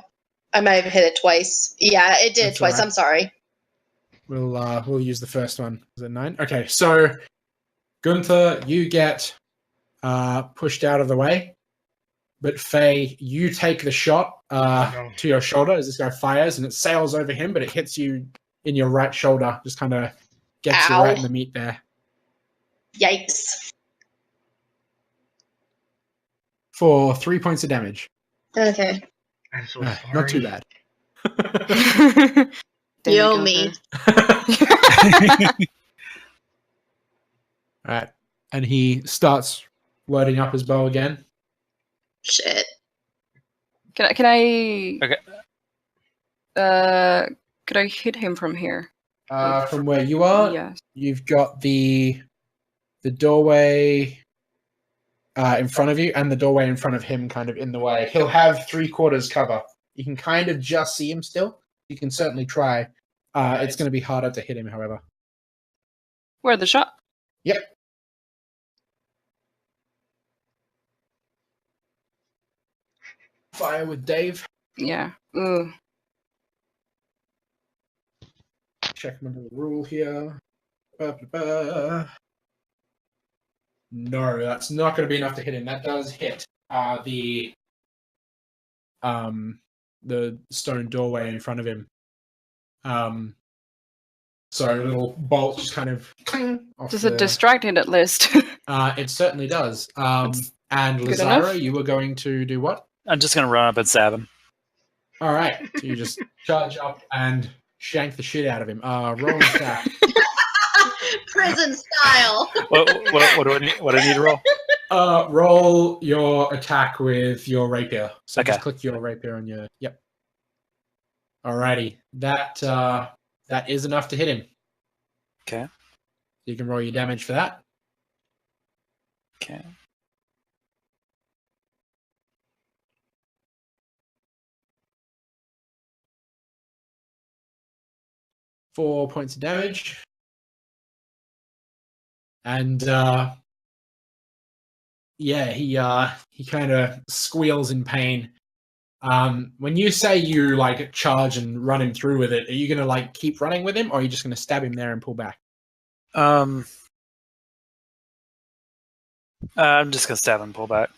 I might have hit it twice. Yeah, it did twice. Right. I'm sorry. We'll use the first one. Is it 9? Okay, so Gunther, you get pushed out of the way. But Faye, you take the shot to your shoulder as this guy fires, and it sails over him, but it hits you in your right shoulder. Just kind of gets you right in the meat there. Yikes. For 3 points of damage. Okay. I'm so sorry. Not too bad. Yo, me. Alright. And he starts loading up his bow again. Shit. Can I? Okay. Could I hit him from here? From where you are? Yes. You've got the doorway in front of you and the doorway in front of him kind of in the way. He'll have 3/4 cover. You can kind of just see him still. You can certainly try. It's going to be harder to hit him, however. Where the shot? Yep. Fire with Dave. Yeah. Ooh. Check under the rule here. No, that's not going to be enough to hit him. That does hit the stone doorway in front of him. So little bolts just kind of cling off. Does it distract it at least? It certainly does. And Lazira, you were going to do what? I'm just gonna run up and stab him. All right. So you just charge up and shank the shit out of him. Roll and attack. Prison style. What do I need? What do I need to roll? Roll your attack with your rapier. So Okay. Just click your rapier on your. Yep. Alrighty. That is enough to hit him. Okay. You can roll your damage for that. Okay. Four points of damage. And he kind of squeals in pain. When you say you like charge and run him through with it, are you gonna like keep running with him, or are you just gonna stab him there and pull back? I'm just gonna stab and pull back.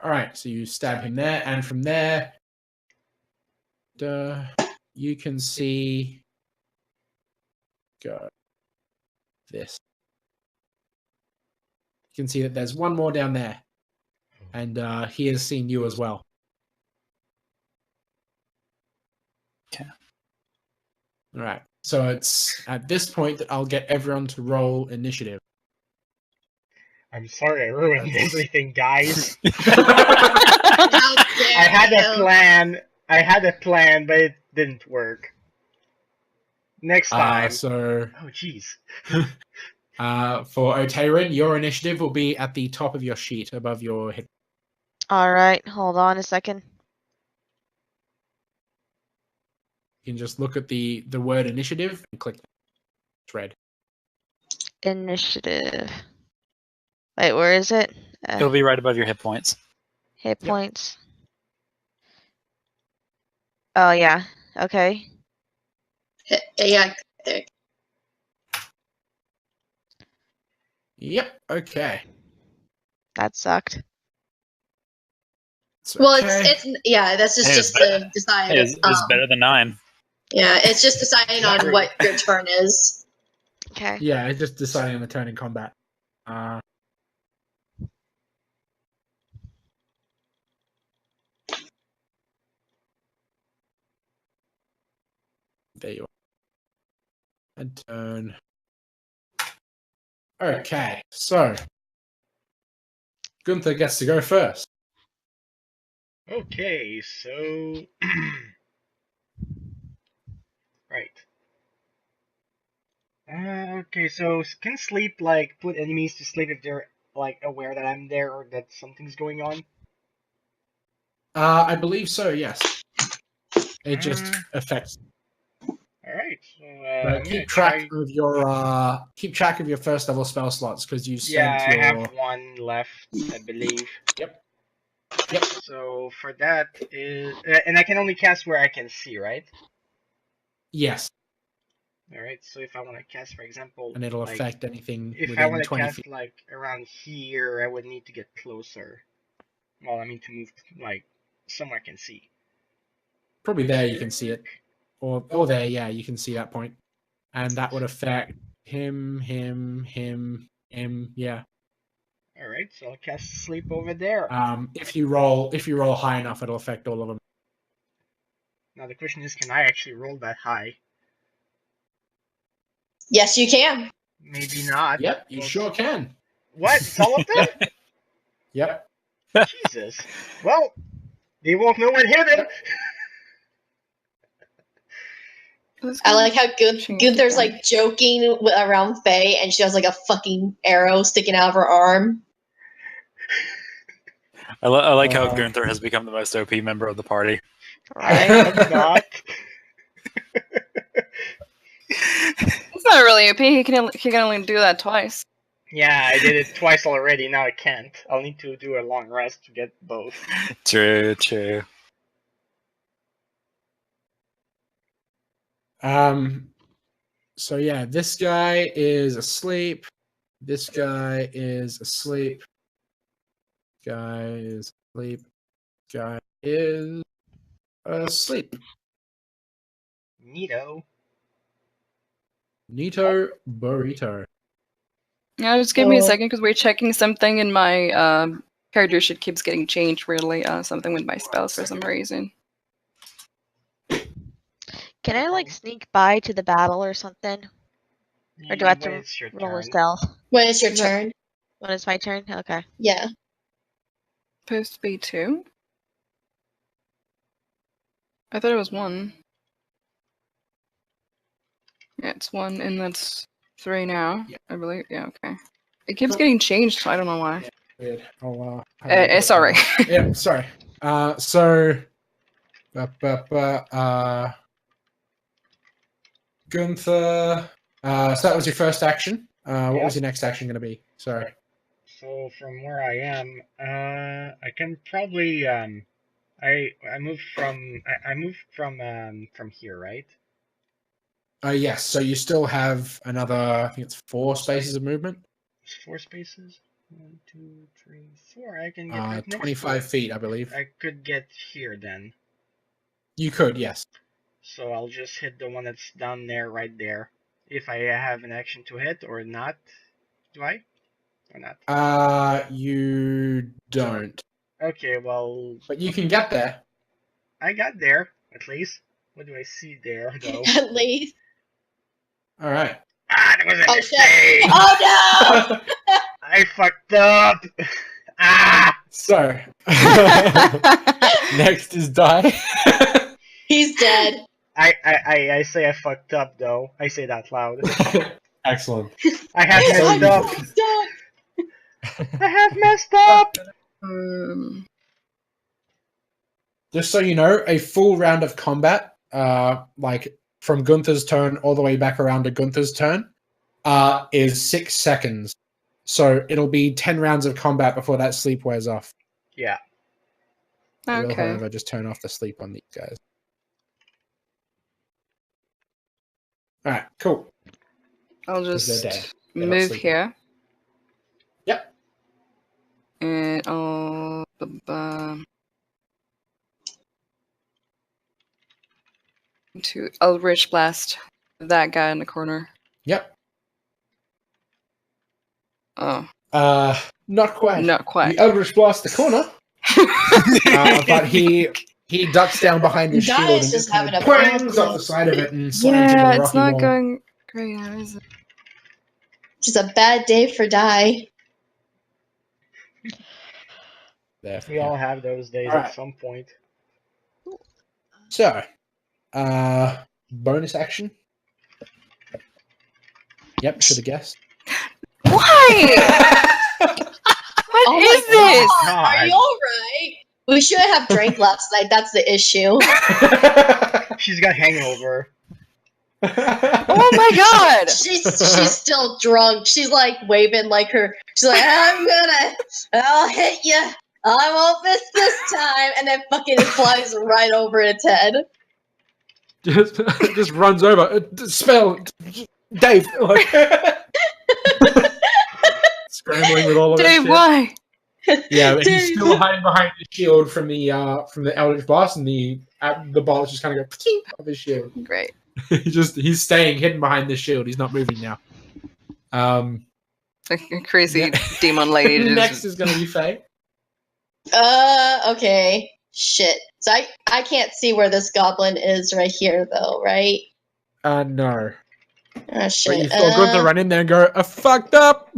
All right, so you stab him there, and from there, you can see. Go this. You can see that there's one more down there, and he has seen you as well. Okay. All right. So it's at this point that I'll get everyone to roll initiative. I'm sorry I ruined everything, guys. How dare I had a you. plan. But it didn't work. Next time. So Oh, jeez. for Otairin, your initiative will be at the top of your sheet above your hit. Alright, hold on a second. You can just look at the word initiative and click. It's red. Initiative. Wait, where is it? It'll be right above your hit points. Hit Yep. points. Oh, yeah. Okay. Yeah, there. Yep. Okay. That sucked. Well, okay. it's yeah. That's Hey, just it's to decide. It's better than 9. Yeah, it's just deciding on True. what your turn is. Okay. Yeah, it's just deciding on the turn in combat. There you are. And turn. Okay, so Gunther gets to go first. Okay, so right. Okay, so can sleep like put enemies to sleep if they're like aware that I'm there or that something's going on? I believe so. Yes. It just affects. All right. So But I'm keep gonna track of your first level spell slots because you Yeah, spent I your. have one left, I believe. Yep. So for that is, and I can only cast where I can see, right? Yes, All right. So if I want to cast, for example, and it'll like affect anything if I within want to 20 cast feet. like around here, I would need to get closer. Well, I mean to move like somewhere I can see. Probably there you can see it, or there, yeah, you can see that point, and that would affect him. Yeah. All right. So I'll cast sleep over there. If you roll high enough, it'll affect all of them. Now the question is, can I actually roll that high? Yes, you can. Maybe not. Yep, you sure can. What? It's all of them? Yep. Jesus. Well, they won't know what hit him. I like how Gunther's like joking around Faye, and she has like a fucking arrow sticking out of her arm. I like how Gunther has become the most OP member of the party. I have not. It's not really OP. He can only do that twice. Yeah, I did it twice already. Now I can't. I'll need to do a long rest to get both. True. So yeah, this guy is asleep. This guy is asleep. Guy is asleep. Guy is asleep. Neato. Neato burrito. Yeah, just give me a second because we're checking something and my character sheet keeps getting changed weirdly. Something with my spells for some reason. Can I like sneak by to the battle or something? Or do I have to It's your roll a turn. stealth? When it's your turn. When it's my turn? Okay. Yeah. Supposed to be 2? I thought it was 1. Yeah, it's 1, and that's 3 now, I believe. Yeah, okay. It keeps getting changed, so I don't know why. Weird. Sorry. Yeah, sorry. So Gunther. So that was your first action. What was your next action going to be? Sorry. So from where I am, I can probably I moved from here, right? Yes. So you still have another. I think it's 4 spaces of movement. It's 4 spaces. 1, 2, 3, 4. I can get 25 feet, I believe. I could get here then. You could, yes. So I'll just hit the one that's down there, right there. If I have an action to hit or not. Do I? Or not? You don't. Okay, well... But you can get there. I got there, at least. What do I see there, though? At least. Alright. Ah, that was a Oh, mistake! shit. Oh, no! I fucked up! Ah! So, next is Die. He's dead. I say I fucked up, though. I say that loud. Excellent. I have So messed you- up! Stop. I have messed up! Just so you know, a full round of combat, like from Gunther's turn all the way back around to Gunther's turn, is 6 seconds. So it'll be 10 rounds of combat before that sleep wears off. Yeah. I will, Okay. however, just turn off the sleep on these guys. Alright, cool. I'll 'Cause they're just dead. They're not move sleeping. here. Yep. And I'll to Eldritch Blast that guy in the corner. Yep. Oh, Not quite. not quite. You Eldritch Blast the corner, but he ducks down behind his Guy shield is and just kind having of a prangs problem. up the side of it and slams into Yeah, the it's rocky not wall. going great. How is it? Just a bad day for Die. There. We all have those days Alright. at some point. So, bonus action. Yep, should have guessed. Why? What Oh is my this? God, are you alright? We shouldn't have drank last night, that's the issue. She's got hangover. Oh my god! She's still drunk. She's like waving like her. She's like, I'll hit you. I won't miss this time. And then fucking it flies right over its head. just runs over. Spell, Dave. Like, scrambling with all of Dave, that shit. why? Yeah, but he's Dave. still hiding behind the shield from the Eldritch Blast, and the bullets just kind of go pting off his shield. Great. He's staying hidden behind the shield. He's not moving now. Like a crazy Yeah. demon lady. just- Next is going to be Faye. Okay. Shit. So I can't see where this goblin is right here, though, right? No. Oh, But shit. you feel good to run in there and go, I fucked up.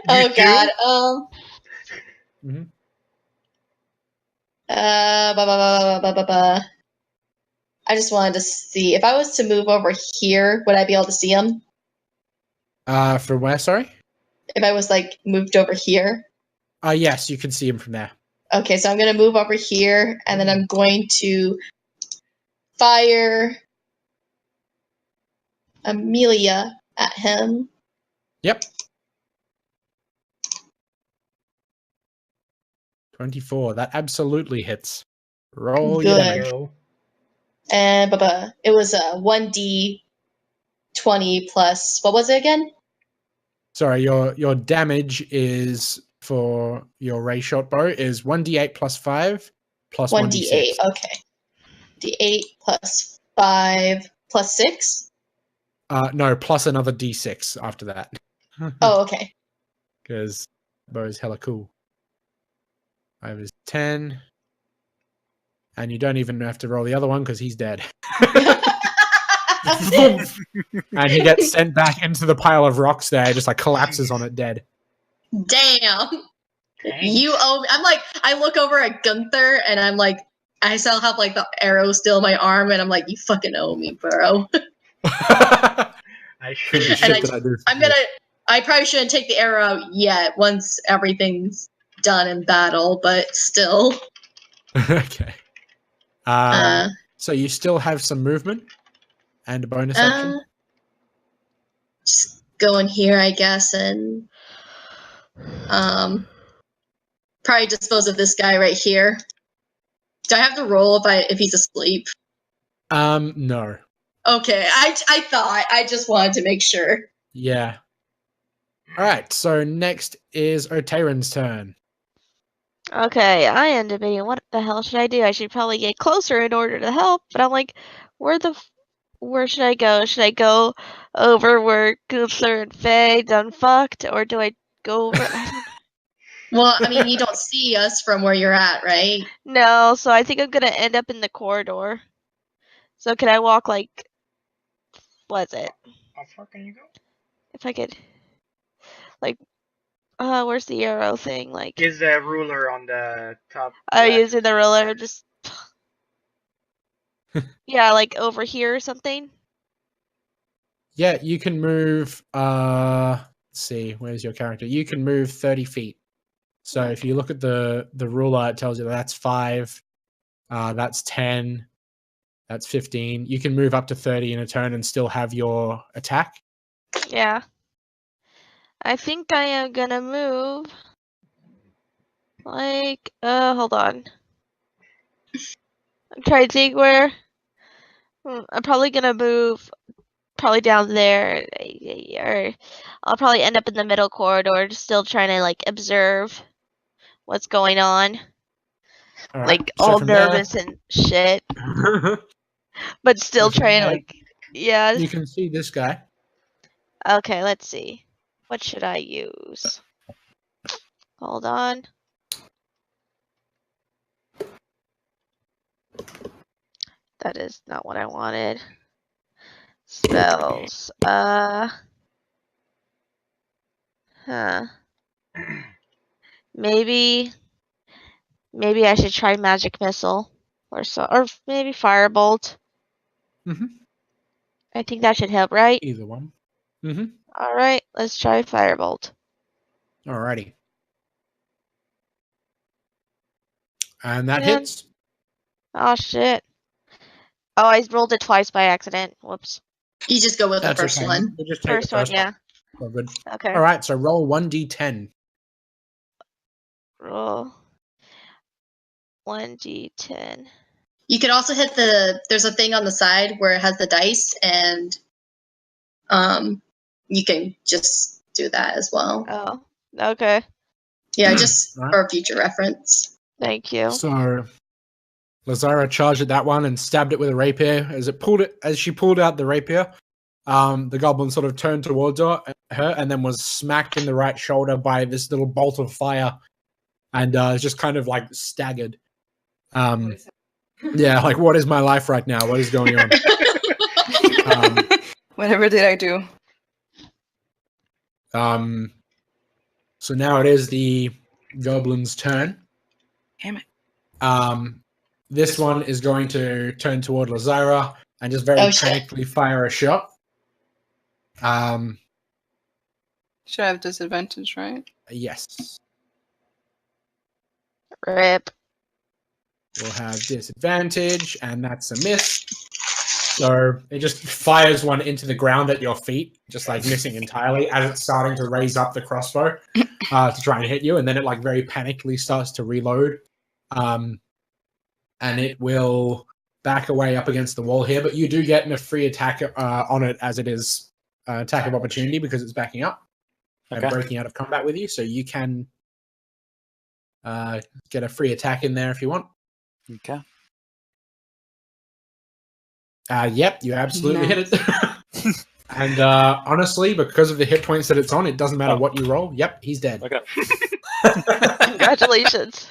Oh, too? God. Mhm. I just wanted to see. If I was to move over here, would I be able to see him? From where, sorry? If I was, like, moved over here? Yes, you can see him from there. Okay, so I'm going to move over here, and then I'm going to fire Amelia at him. Yep. 24. That absolutely hits. Roll your Good. damage. Go. And it was a 1d20 plus, what was it again? Sorry, your damage is for your ray shot bow is 1d8 plus 5 plus 1d8, 1d6. okay. D8 plus 5 plus 6? No, plus another d6 after that. Oh, okay. Because bow is hella cool. 5 is 10. And you don't even have to roll the other one because he's dead. And he gets sent back into the pile of rocks there, just like collapses on it dead. Damn. Thanks. You owe me. I'm like, I look over at Gunther and I'm like, I still have like the arrow still in my arm and I'm like, you fucking owe me, bro. I should. Shit And that I do. I probably shouldn't take the arrow out yet once everything's done in battle, but still. Okay. So you still have some movement and a bonus action. Just go in here, I guess, and probably dispose of this guy right here. Do I have to roll if he's asleep? No. Okay, I thought. I just wanted to make sure. Yeah. All right. So next is Oteran's turn. Okay, I end up being, what the hell should I do? I should probably get closer in order to help, but I'm like, where should I go? Should I go over where Gunther and Faye done fucked, or do I go over? I don't know. Well, I mean, you don't see us from where you're at, right? No, so I think I'm gonna end up in the corridor. So can I walk like, what's it? How far can you go? If I could, like, where's the arrow thing? Like, Is the ruler on the top? I left? using the ruler, just yeah, like over here or something. Yeah, you can move. Let's see, where's your character? You can move 30 feet. So if you look at the ruler, it tells you that's 5, that's 10, that's 15. You can move up to 30 in a turn and still have your attack. Yeah. I think I am gonna move. Like, hold on. I'm trying to think where. I'm probably gonna move probably down there, or I'll probably end up in the middle corridor, just still trying to like observe what's going on. All right, Like so all from there- nervous and shit, but still So from trying to there, like, yeah. You can see this guy. Okay, let's see. What should I use? Hold on. That is not what I wanted. Spells. Huh. Maybe I should try magic missile or maybe firebolt. Mm-hmm. I think that should help, right? Either one. Mm-hmm. All right, let's try firebolt. Alrighty. And that Man. hits. Oh shit. Oh, I rolled it twice by accident. Whoops. You just go with That's the first okay. one. You just take First the one, first yeah. Well, good. Okay. All right, so roll 1d10. Roll 1d10. You could also hit there's a thing on the side where it has the dice, and you can just do that as well. Oh, okay. Yeah, just Right. for future reference. Thank you. So Lazara charged at that one and stabbed it with a rapier. As she pulled out the rapier, the goblin sort of turned towards her and then was smacked in the right shoulder by this little bolt of fire, and just kind of like staggered. Yeah, like, what is my life right now? What is going on? Whatever did I do? So now it is the goblin's turn. Damn it. This one is going to turn toward Lazara and just very panically fire a shot. Should I have disadvantage, right? Yes. Rip. We'll have disadvantage, and that's a miss. So it just fires one into the ground at your feet, just like missing entirely as it's starting to raise up the crossbow to try and hit you, and then it like very panically starts to reload. And it will back away up against the wall here, but you do get a free attack on it as it is attack of opportunity because it's backing up and breaking out of combat with you, so you can get a free attack in there if you want. Okay. Yep, you absolutely hit it. And honestly, because of the hit points that it's on, it doesn't matter what you roll. Yep, he's dead. Okay. Congratulations.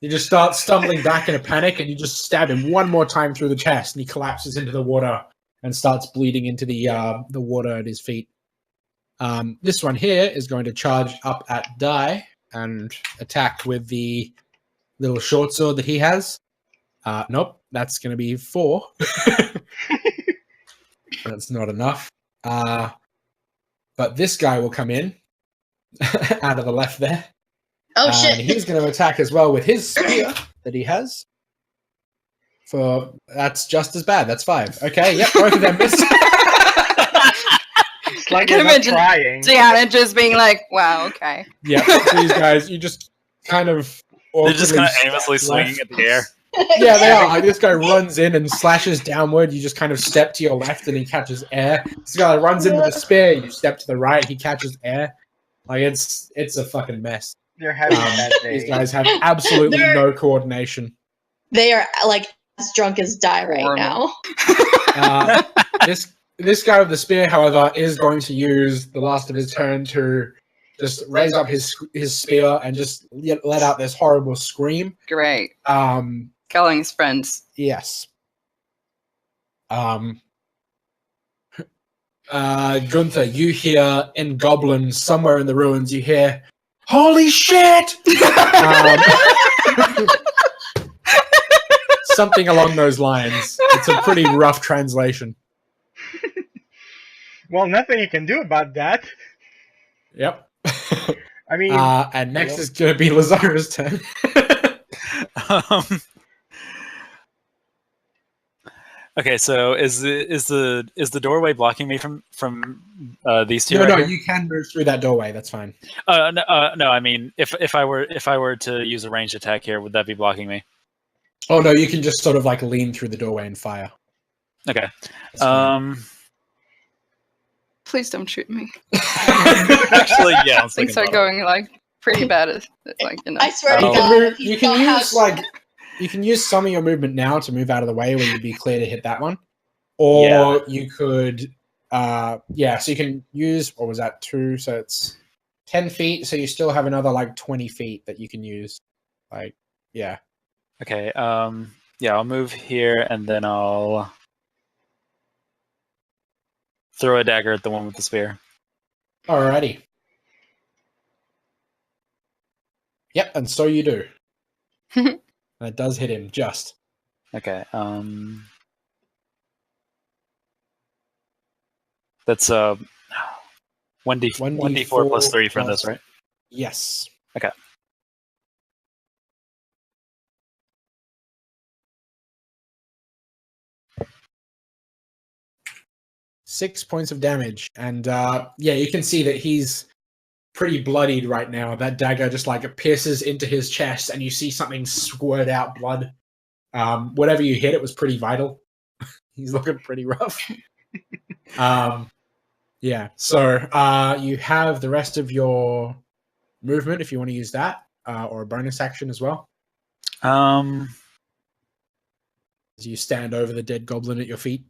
You just start stumbling back in a panic, and you just stab him one more time through the chest, and he collapses into the water and starts bleeding into the water at his feet. This one here is going to charge up at Die and attack with the little short sword that he has. Nope, that's going to be 4. That's not enough. But this guy will come in out of the left there. Oh, shit. And he's going to attack as well with his spear that he has. That's just as bad. That's 5. Okay, yep, both of them miss. It's like you're not trying. Diana just being like, wow, okay. Yeah, these guys, you just kind of... They're just kind of aimlessly swinging at the air. Yeah, they are. Like, this guy runs in and slashes downward. You just kind of step to your left and he catches air. This guy runs in with a spear. You step to the right. He catches air. Like, it's a fucking mess. They're having a bad day. These guys have absolutely no coordination. They are like as drunk as die right Horrible. now. This guy with the spear, however, is going to use the last of his turn to just raise up his spear and just let out this horrible scream. Great. Um, Killing his friends. yes. Gunther, you hear in Goblins, somewhere in the ruins, you hear, "Holy shit!" Something along those lines. It's a pretty rough translation. Well, nothing you can do about that. Yep. I mean, and next is going to be Lazara's turn. Okay, so is the doorway blocking me from these two? No, here? you can move through that doorway. That's fine. No, I mean, if I were to use a ranged attack here, would that be blocking me? Oh no, you can just sort of like lean through the doorway and fire. Okay. That's fine. Please don't shoot me. Actually, yeah. Things are going like pretty bad. It's like, you know. I swear to You God, can, if you can don't use have- you can use some of your movement now to move out of the way where you'd be clear to hit that one, or you could, so you can use, what was that, 2? So it's 10 feet. So you still have another like 20 feet that you can use. Like, yeah. Okay. Yeah, I'll move here and then I'll throw a dagger at the one with the spear. Alrighty. Yep, and so you do. That does hit him just. Okay. That's 1d4 plus 3 for this, right? Yes. Okay. Six points of damage, and you can see that he's pretty bloodied right now. That dagger just like pierces into his chest, and you see something squirt out blood. Whatever you hit, it was pretty vital. He's looking pretty rough. So you have the rest of your movement if you want to use that, or a bonus action as well. As you stand over the dead goblin at your feet.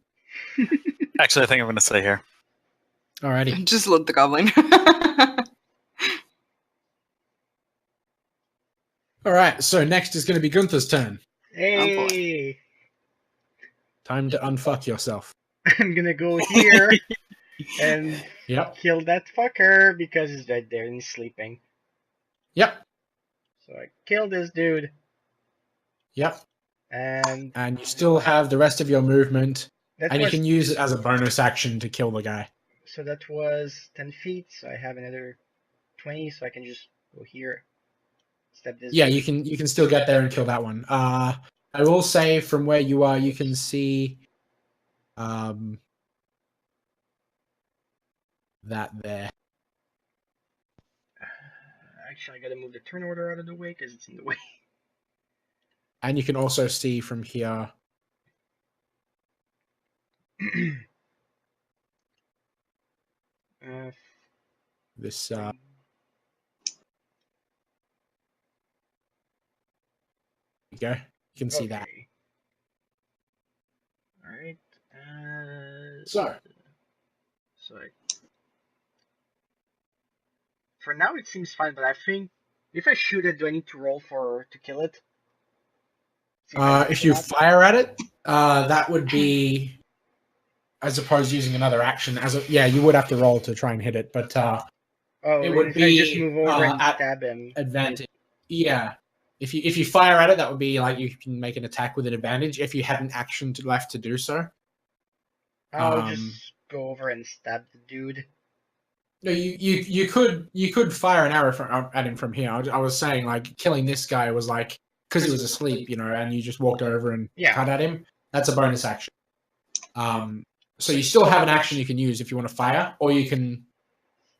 Actually, I think I'm going to stay here. Alrighty. Just let the goblin. Alright, so next is going to be Gunther's turn. hey, Time to unfuck yourself. I'm gonna go here and Yep. kill that fucker because he's right there and he's sleeping. Yep. So I kill this dude. Yep. And you still have the rest of your movement, that and you was, can use it as a bonus action to kill the guy. so that was 10 feet, so I have another 20, so I can just go here. Step this Yeah, dude. you can still get there and kill that one. I will say from where you are, you can see that there. Actually, I gotta move the turn order out of the way because it's in the way. And you can also see from here. This you go. You can see that. Alright. So for now it seems fine, but I think if I shoot it, do I need to roll to kill it? if you fire at it, that would be, as opposed to using another action. You would have to roll to try and hit it, but it would be I just move over and at stab him. advantage. Yeah, if you fire at it, that would be like you can make an attack with an advantage if you had an action left to do so. I'll just go over and stab the dude. No, you could fire an arrow at him from here. I was saying like killing this guy was like because he was asleep, and you just walked over and cut at him. That's a bonus action. So you still have an action you can use if you want to fire, or you can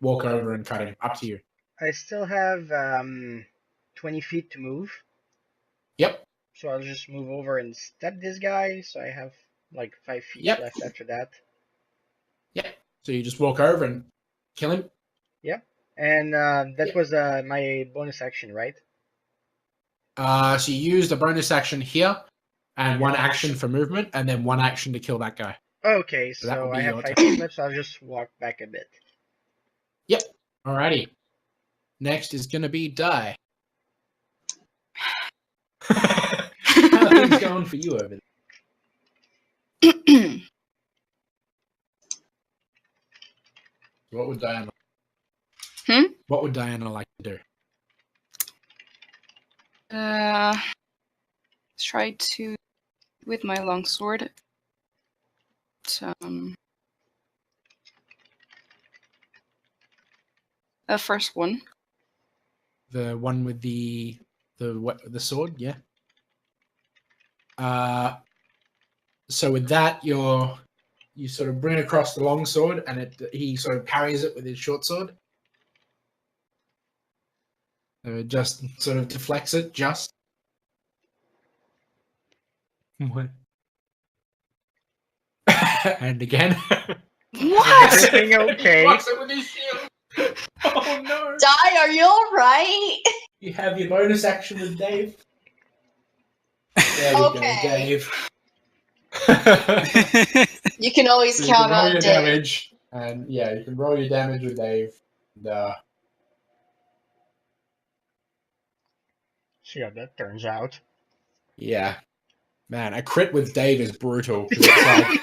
walk over and cut him. Up to you. I still have 20 feet to move. Yep. So I'll just move over and stab this guy. So I have like 5 feet left after that. Yep. So you just walk over and kill him. Yep. And that was my bonus action, right? So you used a bonus action here, and one action for movement, and then one action to kill that guy. Okay, so I have 5 feet left, so I'll just walk back a bit. Yep. Alrighty. Next is gonna be Die. How are things going for you over there? What would Diana? What would Diana like to do? Try to with my longsword. The first one. The one with the sword, yeah. So with that, you sort of bring across the long sword, and he sort of carries it with his short sword. Just sort of deflects it, just. What? And again. What? Everything okay? Blocks it with his shield. Oh no! Die, are you alright? You have your bonus action with Dave. There we go, Dave. You can always So count you can roll on your Dave. damage, and yeah, you can roll your damage with Dave. And, See how that turns out. yeah, man, a crit with Dave is brutal. It's like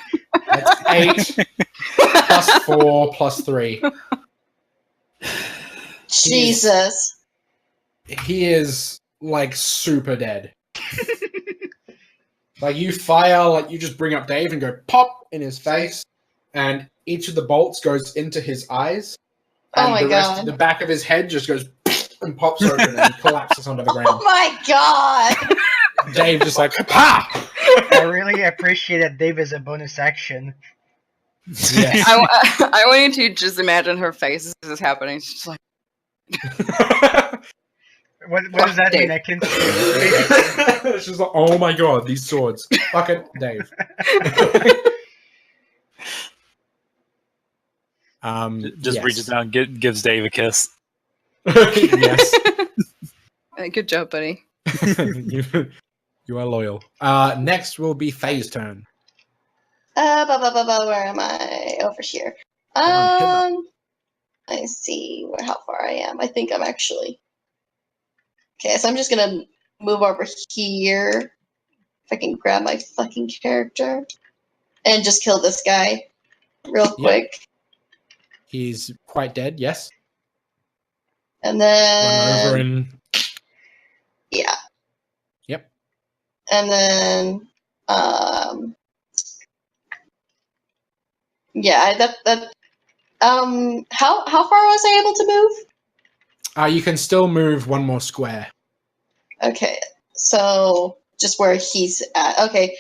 that's 8 plus 4 plus 3. Jesus. He is like super dead. Like you fire, like you just bring up Dave and go pop in his face, and each of the bolts goes into his eyes, and Oh my the back of his head just goes and pops open, and he collapses onto the ground. Oh my god! Dave just like pa. I really appreciate that Dave is a bonus action. Yes. I want you to just imagine her face as this is happening. She's just like, What does that mean? I can see. She's like, oh my god, these swords. Fuck it, Dave. Just reaches down, gives Dave a kiss. Yes. good job, buddy. You are loyal. Next will be Faye's turn. Where am I? Over here. I see how far I am. I think I'm actually. Okay, so I'm just gonna move over here. If I can grab my fucking character. And just kill this guy real quick. He's quite dead, yes. And then... Run over and... Yeah. Yep. And then... Yeah, how far was I able to move? You can still move one more square. Okay, so just where he's at. Okay,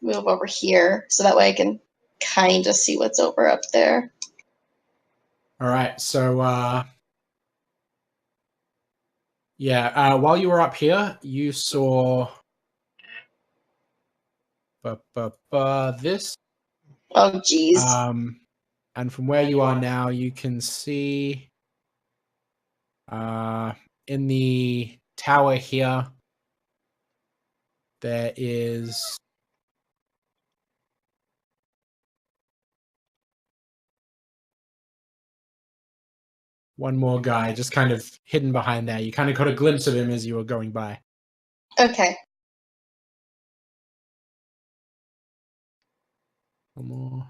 move over here so that way I can kind of see what's over up there. All right, so while you were up here, you saw this. Oh, jeez. And from where you are now, you can see in the tower here, there is one more guy just kind of hidden behind there. You kind of got a glimpse of him as you were going by. Okay. One more.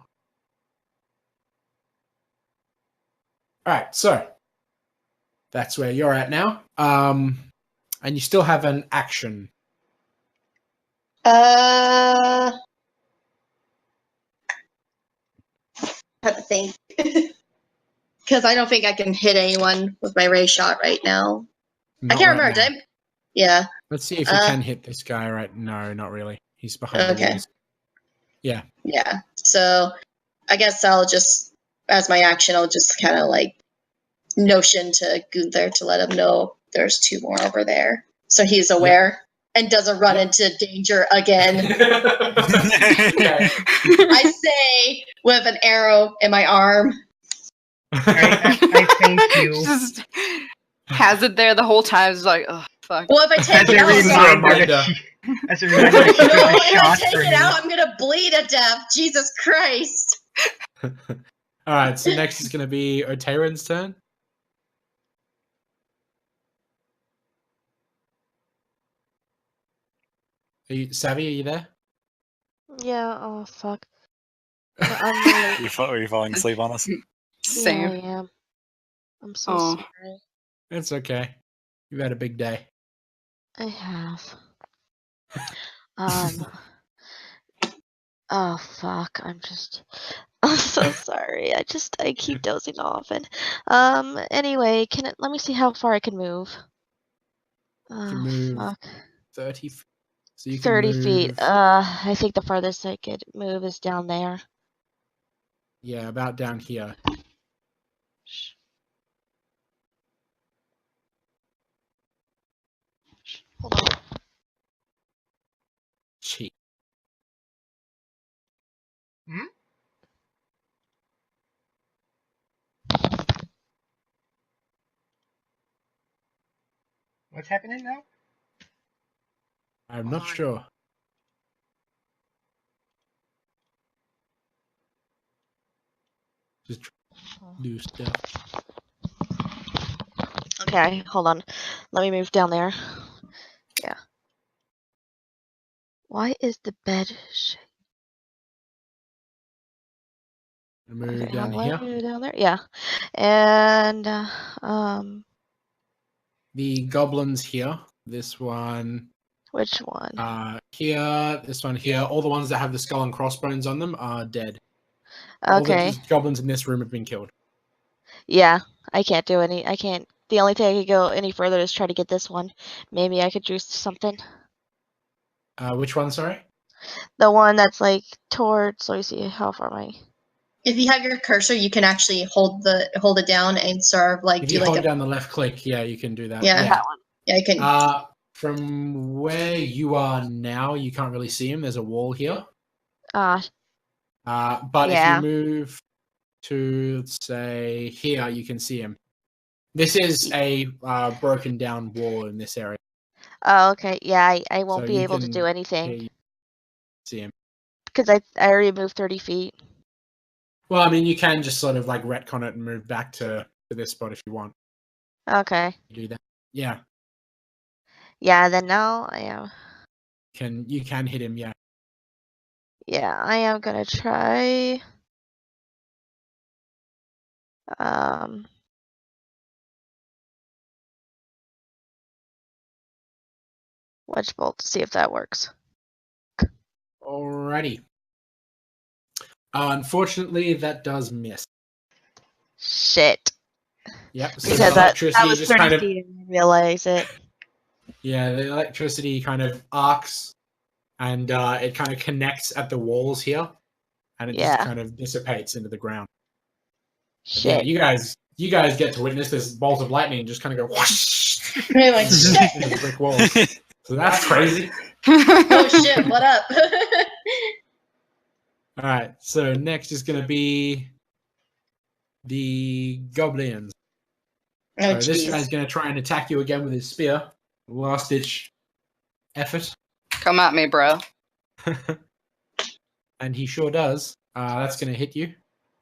All right, so that's where you're at now. And you still have an action. I have to think. Because I don't think I can hit anyone with my ray shot right now. Not I can't right remember. now. Did I? Yeah. Let's see if you can hit this guy right. No, not really. He's behind the walls. Yeah. Yeah. So I guess I'll just, as my action, I'll just kind of like notion to Gunther to let him know there's 2 more over there. So he's aware and doesn't run into danger again. I say with an arrow in my arm, I thank you. Just has it there the whole time. It's like, oh, fuck. Well, if I take As it a out, reminder that as a reminder that she no, took a if I shot take for it me. out, I'm gonna bleed to death. Jesus Christ. Alright, so next is going to be Oteran's turn. Savvy, are you there? Yeah, oh fuck. I'm really, Are you falling asleep on us? yeah, Same. I am. I'm so Oh. sorry. It's okay. You've had a big day. I have. Um. Oh fuck. I'm so sorry. I keep dozing off and anyway, let me see how far I can move. You can Oh move fuck. 30 feet. So you can 30 move, feet. I think the farthest I could move is down there. yeah, about down here. Hold on. Cheap. Hmm? What's happening now? I'm not sure. Just do stuff. Okay, hold on. Let me move down there. Yeah. Why is the bed shake? Move Okay, down let here. me move down there. Yeah. And The goblins here. This one. which one? Here. This one here. All the ones that have the skull and crossbones on them are dead. All Okay. the goblins in this room have been killed. Yeah, I can't do any. I can't. The only thing I could go any further is try to get this one. Maybe I could juice something. Which one? Sorry. The one that's like towards. Let me see. How far am I? If you have your cursor, you can actually hold it down and sort of like If do you like hold a down the left click, yeah, you can do that. Yeah. That one. yeah. You can. From where you are now, you can't really see him. There's a wall here. Ah, But if yeah. you move to, let's say, here, you can see him. This is a broken down wall in this area. Oh, okay. Yeah, I won't So be you able to can- do Yeah, anything you see him. because I already moved 30 feet. Well, I mean, you can just sort of like retcon it and move back to this spot if you want. Okay. Do that. Yeah, Yeah. Then now I am. you can hit him. Yeah. Yeah, I am gonna try. Wedge bolt to see if that works. Alrighty. Unfortunately, that does miss. Shit. Yep. So Because the that electricity was just 30 kind of feet and I realize it. Yeah, the electricity kind of arcs and it kind of connects at the walls here and it just Yeah. kind of dissipates into the ground. But Shit. yeah, you guys get to witness this bolt of lightning just kind of go whoosh You're like, shit. into the brick walls. So that's crazy. Oh shit! What up? All right, so next is going to be the goblins. Oh So this jeez. guy's going to try and attack you again with his spear. Last ditch effort. Come at me, bro. And he sure does. That's going to hit you.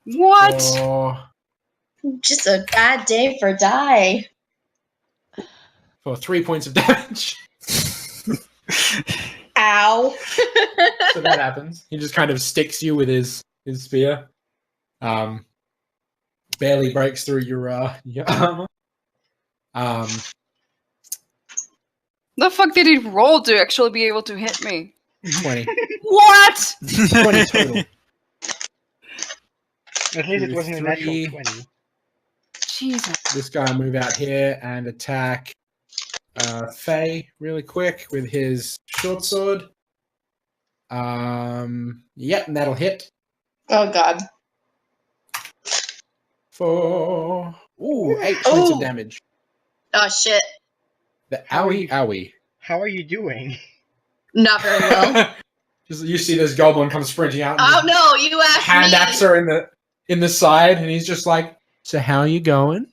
What? Just a bad day for die. For 3 points of damage. Ow. So that happens. He just kind of sticks you with his spear. Barely breaks through your armor. The fuck did he roll to actually be able to hit me? 20. What? 20 total. At least it wasn't a natural 3. 20. Jesus. This guy will move out here and attack Faye really quick with his short sword. Yep, and that'll hit. Oh god. For 8 points of damage. Oh shit. The owie. How are you doing? Not very well. Just you see this goblin come sprinting out. And Oh no! You asked hand me. axe her in the side, and he's just like, So how are you going?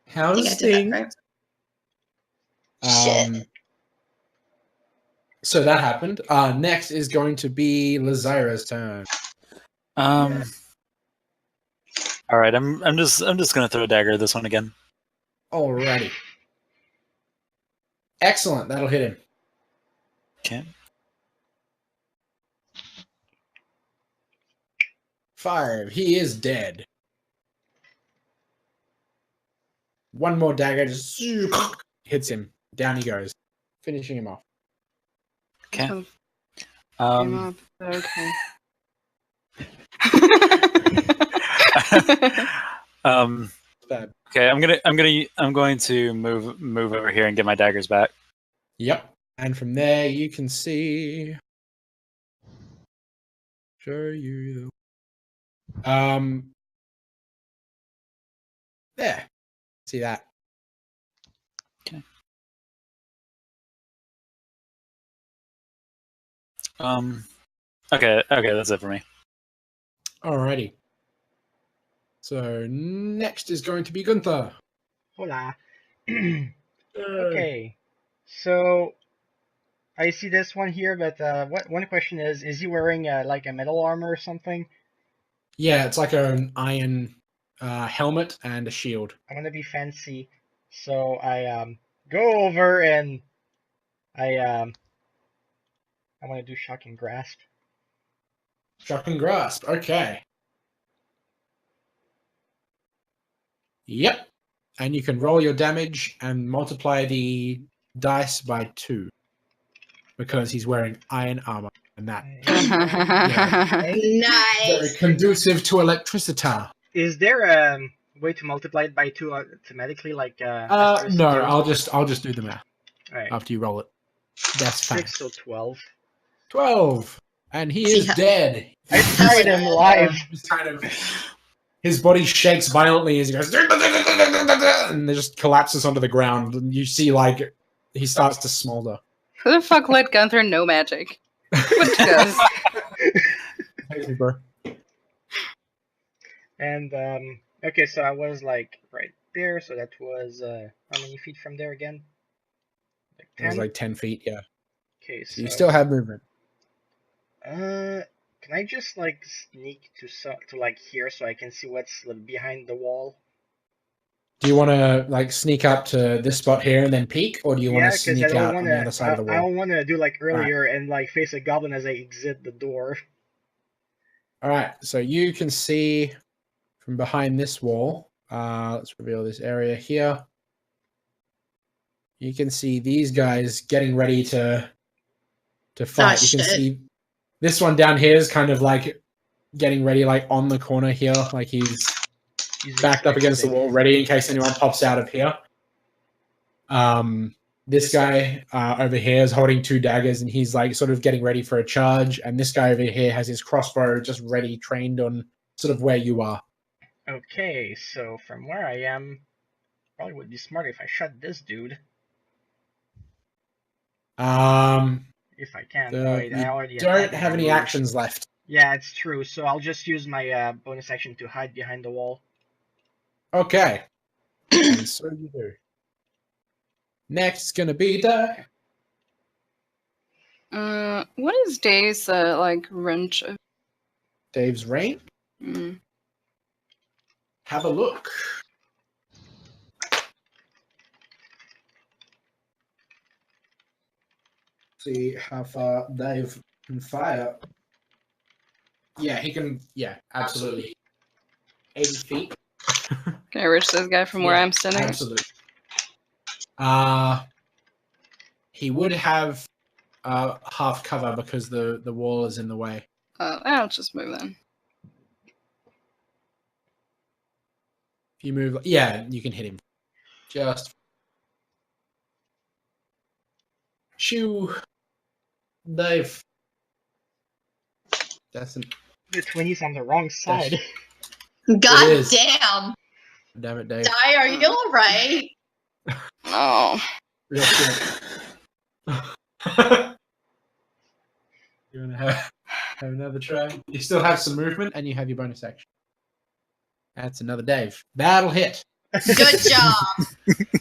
How's things? Right. So that happened. Next is going to be Lazira's turn. All right, I'm just gonna throw a dagger at this one again. Alrighty. Excellent. That'll hit him. Okay. 5. He is dead. One more dagger just hits him. Down he goes, finishing him off. Okay. Okay. Bad. Okay, I'm going to move over here and get my daggers back. Yep. And from there you can see. Show you. There. See that. Okay. Okay, that's it for me. Alrighty. So next is going to be Gunther. Hola. Okay. So I see this one here, but one question is he wearing like a metal armor or something? Yeah, it's like an iron helmet and a shield. I want to be fancy, so I go over and I want to do shock and grasp. Shock and grasp. Okay. Yep. And you can roll your damage and multiply the dice by 2 because he's wearing iron armor, and that Nice. very conducive to electricity. Is there a way to multiply it by 2 automatically, like no, I'll just do the math right. after you roll it. That's fine. 6, so 12. 12, and he is dead. I tried him live. Just kind of, his body shakes violently as he goes, and it just collapses onto the ground. And you see, like, he starts to smolder. Who the fuck let Gunther know magic? What does? Thank you, bro. And okay, so I was like right there. So that was how many feet from there again? Like 10. It was like 10 feet, yeah. Okay, so you still have movement. Can I just like sneak to like here so I can see what's behind the wall? Do you want to like sneak up to this spot here and then peek, or do you want to sneak out on the other side of the I wall? don't want to do like earlier and like face a goblin as I exit the door. All right, so you can see from behind this wall. Let's reveal this area here. You can see these guys getting ready to fight. You can see this one down here is kind of like getting ready, like on the corner here, like he's backed up against the wall, ready in case anyone pops out of here. This guy over here is holding 2 daggers, and he's like sort of getting ready for a charge. And this guy over here has his crossbow just ready, trained on sort of where you are. Okay, so from where I am, probably would be smart if I shot this dude. If I can. I already don't have any actions left. Yeah, it's true. So I'll just use my bonus action to hide behind the wall. Okay. And so you do. Next is going to be the... What is Dave's like range of? Dave's range? Have a look. See how far Dave can fire. Yeah, he can. Yeah, absolutely. 80 feet. Can I reach this guy from where I'm standing? Absolutely. He would have half cover because the wall is in the way. I'll just move then. If you move, yeah, you can hit him. Just shoo, Dave. That's the 20's on the wrong side. God damn! Damn it, Dave. Die, are you alright? Oh. Real quick. You want to have another try? You still have some movement, and you have your bonus action. That's another Dave. That'll hit. Good job.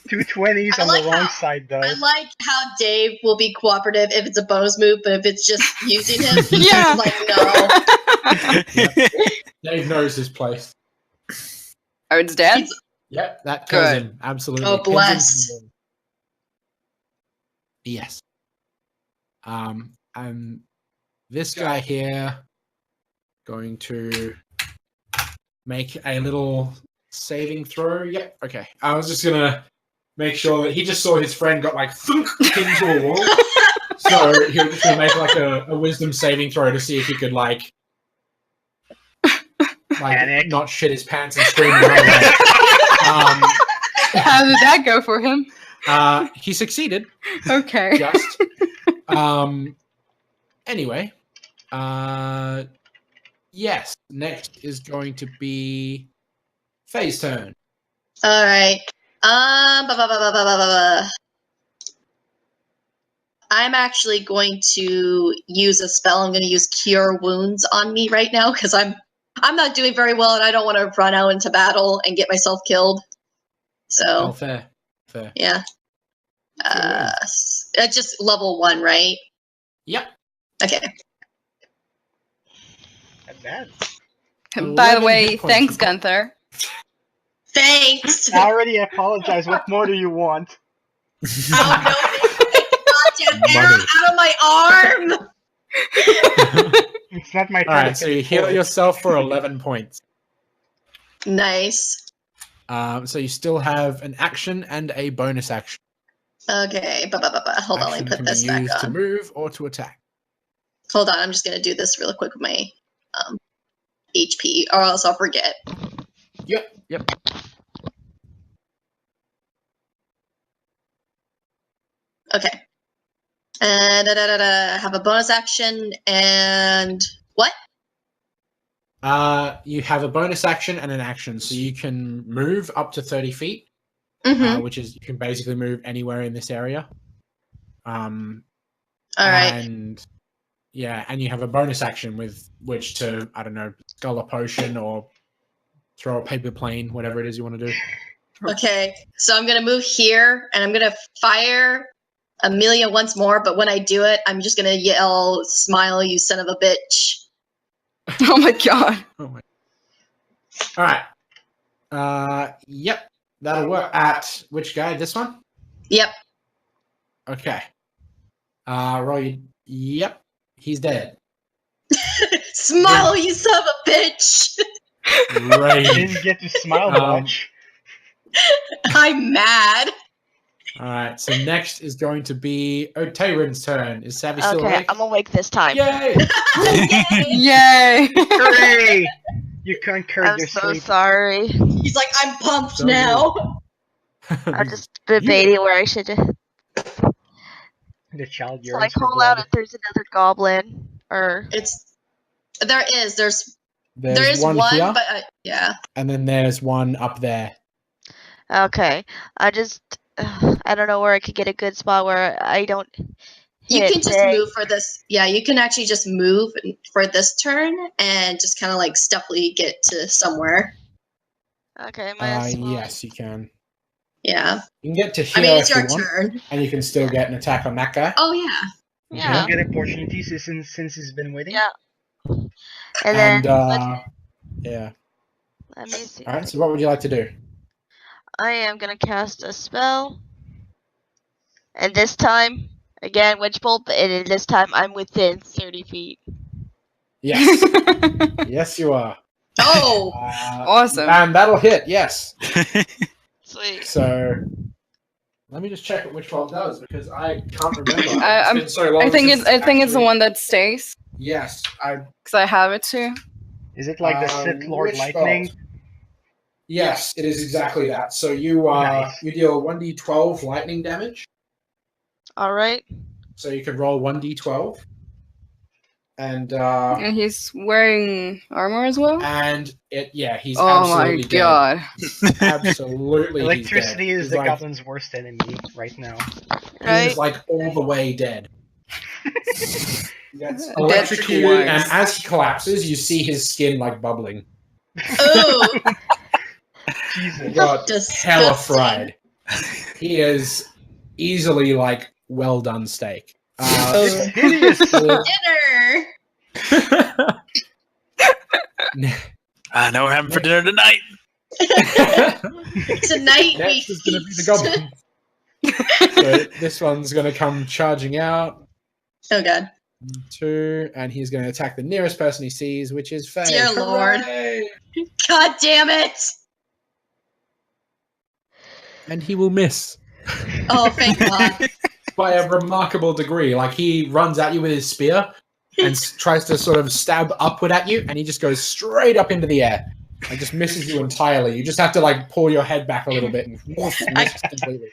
2 20s on the wrong side, though. I like how Dave will be cooperative if it's a bonus move, but if it's just using him, he's Yeah. just like, no. Yep. Dave knows his place. Oh, it's dead? Yep, that kills Good. him. Absolutely. Oh, Pins him to the bless. wall. Yes. And this guy here going to make a little saving throw. Yep. Okay. I was just gonna make sure that he just saw his friend got like thunk into a wall. So he was just gonna make like a wisdom saving throw to see if he could like Panic. not shit his pants and scream. And run away. How did that go for him? He succeeded. Okay. Just. Anyway. Yes. Next is going to be Faye's turn. All right. I'm actually going to use a spell. I'm going to use Cure Wounds on me right now because I'm not doing very well and I don't want to run out into battle and get myself killed. Oh, So fair. yeah. It's just level 1, right? Yep. Okay. Not bad. By the 11 way, hit points. thanks, Gunther. Thanks. I already apologize. What more do you want? Oh no! Goddamn arrow out of my arm. It's not my turn. All right. So you heal yourself for 11 points. Nice. So you still have an action and a bonus action. Okay. Hold on. Let Action me put can this be back used to on. move or to attack. Hold on. I'm just gonna do this really quick with my HP, or else I'll forget. Yep. Okay. And have a bonus action and what? You have a bonus action and an action, so you can move up to 30 feet, Mm-hmm. which is you can basically move anywhere in this area. All right. And yeah, and you have a bonus action with which to, I don't know, skull a potion or throw a paper plane, whatever it is you want to do. Okay. So I'm gonna move here, and I'm gonna fire Amelia once more. But when I do it, I'm just gonna yell, "Smile, you son of a bitch!" Oh my god. Oh my. All right. Yep. That'll work. At which guy? This one? Yep. Okay. Roll you. Yep. He's dead. Smile, you son of a bitch! I Rage. didn't get to smile much. I'm mad. All right. So next is going to be Tayrin's turn. Is Savvy still Okay, awake? I'm awake this time. Yay! Yay! Hooray! You conquered I'm your so sleep. sorry. He's like, I'm pumped So now. I'm just debating where I should. The child So I yearns for call out blood. if there's another goblin, or There's There's one here, but yeah. and then there's one up there. okay. I don't know where I could get a good spot where I don't. You hit can just things. move for this. Yeah, you can actually just move for this turn and just kind of like stealthily get to somewhere. Okay, might as well. Yes, you can. Yeah. You can get to I here mean, it's if you your want, turn. and you can still get an attack on that guy. Oh yeah. Yeah. You get opportunities since he's been waiting. Yeah. And then yeah. let me see. All right. So what would you like to do? I am gonna cast a spell, and this time again witch bolt, and this time I'm within 30 feet. Yes. Yes, you are. Oh. Awesome. And that'll hit. Yes. Sweet. So let me just check what which one does because I can't remember. I It's been so long think since it's the actually- one that stays Yes, because I have it too. Is it like the Sith Lord Witch Lightning? Bolt. Yes, it is exactly that. So you Nice. you deal 1d12 lightning damage. All right. So you can roll 1d12, and And he's wearing armor as well. he's Oh my absolutely god. dead. Absolutely, Electricity he's dead. is He's the like, goblin's worst enemy right now. Right. He's like all the way dead. He gets Dead electrocuted, twice. and as he collapses, you see his skin like bubbling. Oh. Jesus. got Disgusting. hella fried. He is easily like well done steak. It's hideous. Dinner. I know we're having for dinner tonight. Tonight Next we is going to be the feast. goblin. So this one's going to come charging out. Oh god. 2, and he's going to attack the nearest person he sees, which is Faye. Dear Lord. Hooray! God damn it! And he will miss Oh, thank God. by a remarkable degree. Like, he runs at you with his spear and tries to sort of stab upward at you, and he just goes straight up into the air and just misses you entirely. You just have to, like, pull your head back a little bit and misses completely.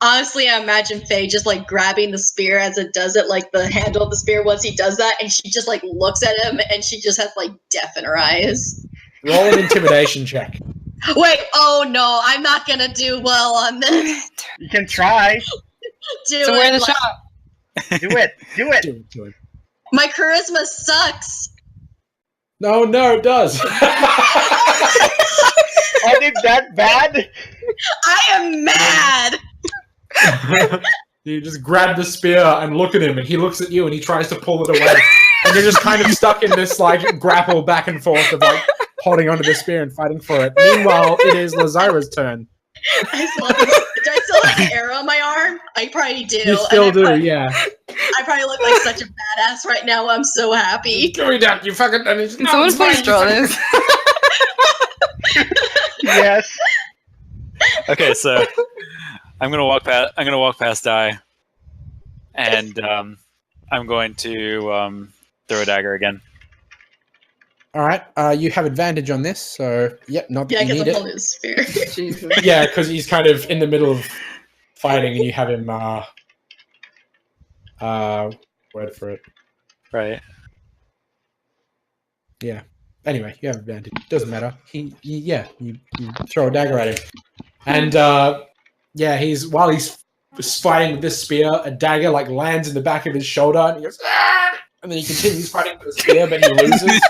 Honestly, I imagine Faye just like grabbing the spear as it does it, like the handle of the spear once he does that, and she just like looks at him and she just has like death in her eyes. Roll an intimidation check. Wait, oh no, I'm not gonna do well on this. You can try. Do So it. we're in the like- shop. Do it. Do it. Do it. My charisma sucks. No, it does. Oh, did that bad? I am mad. You just grab the spear and look at him, and he looks at you and he tries to pull it away. And you're just kind of stuck in this like grapple back and forth of like holding onto the spear and fighting for it. Meanwhile, it is Lazara's turn. Do I still have an arrow on my arm? I probably do. You still do, yeah. I probably look like such a badass right now. I'm so happy. Give me that, you fucking... And he's, no, Someone it's fine, please draw you this. Yes. Okay, so I'm gonna walk past Die, and I'm going to throw a dagger again. Alright, you have advantage on this, so yep, not that Yeah, you because need I'm it. holding his spear. Jesus. Yeah, because he's kind of in the middle of fighting and you have him word for it. Right. Yeah. Anyway, you have advantage. Doesn't matter. You throw a dagger at him. And while he's fighting with this spear, a dagger like lands in the back of his shoulder and he goes, "Ah!" And then he continues fighting with the spear, but he loses.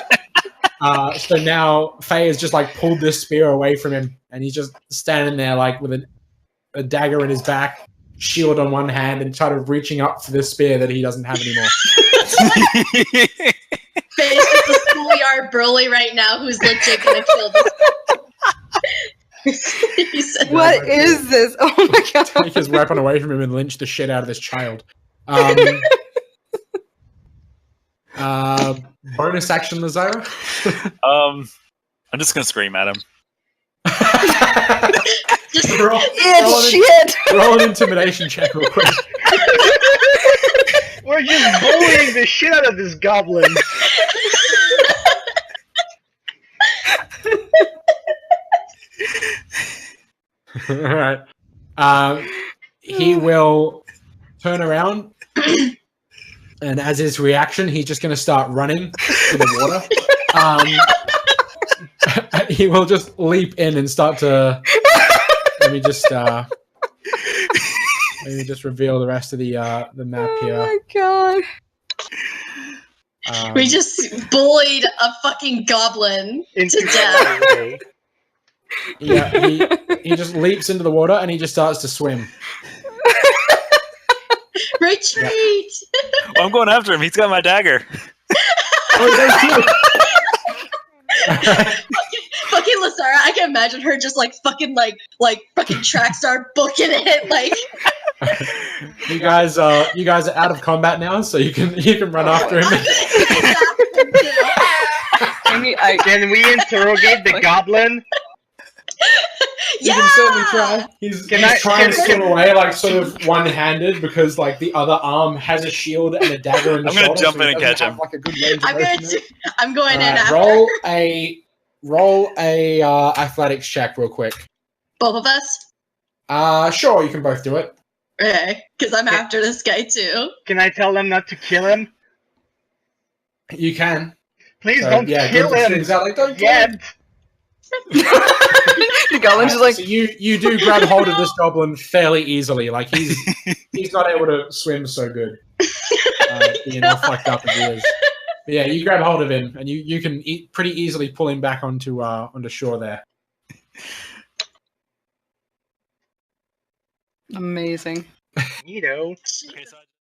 So now Faye has just like pulled this spear away from him and he's just standing there like with a dagger in his back, shield on one hand, and sort of reaching up for this spear that he doesn't have anymore. Faye's just a schoolyard bully right now who's legit gonna kill this. He said, What is this? Oh my god. Take his weapon away from him and lynch the shit out of this child. Bonus action, Lazara? I'm just gonna scream at him. just roll, It's shit! roll an intimidation check real quick. We're just bullying the shit out of this goblin. Alright. He will turn around, and as his reaction, he's just going to start running to the water. He will just leap in and start to... Let me just reveal the rest of the map here. Oh my god. we just bullied a fucking goblin Into to death. the Yeah, he just leaps into the water and he just starts to swim. Retreat! Well, I'm going after him. He's got my dagger. Oh, Fucking Lazara, I can imagine her just like fucking fucking track star booking it like you guys are out of combat now, so you can run after him. Can we interrogate the goblin? You can certainly try. He's trying to swim away, like sort of one-handed, because like the other arm has a shield and a dagger in the I'm gonna shoulder. jump so in he and doesn't catch have, him. Like a good range of motion. I'm going in after Roll a athletics check real quick. both of us. Sure, you can both do it. Okay, because I'm after this guy too. Can I tell them not to kill him? You can. Please So, don't yeah, kill Griffin him screams out, like, don't kill yet. him. The goblin's just like, So you do grab hold of this goblin fairly easily. Like he's not able to swim so good, being all fucked up as he is. But yeah, you grab hold of him and you can pretty easily pull him back onto shore there. Amazing. You know. Okay, so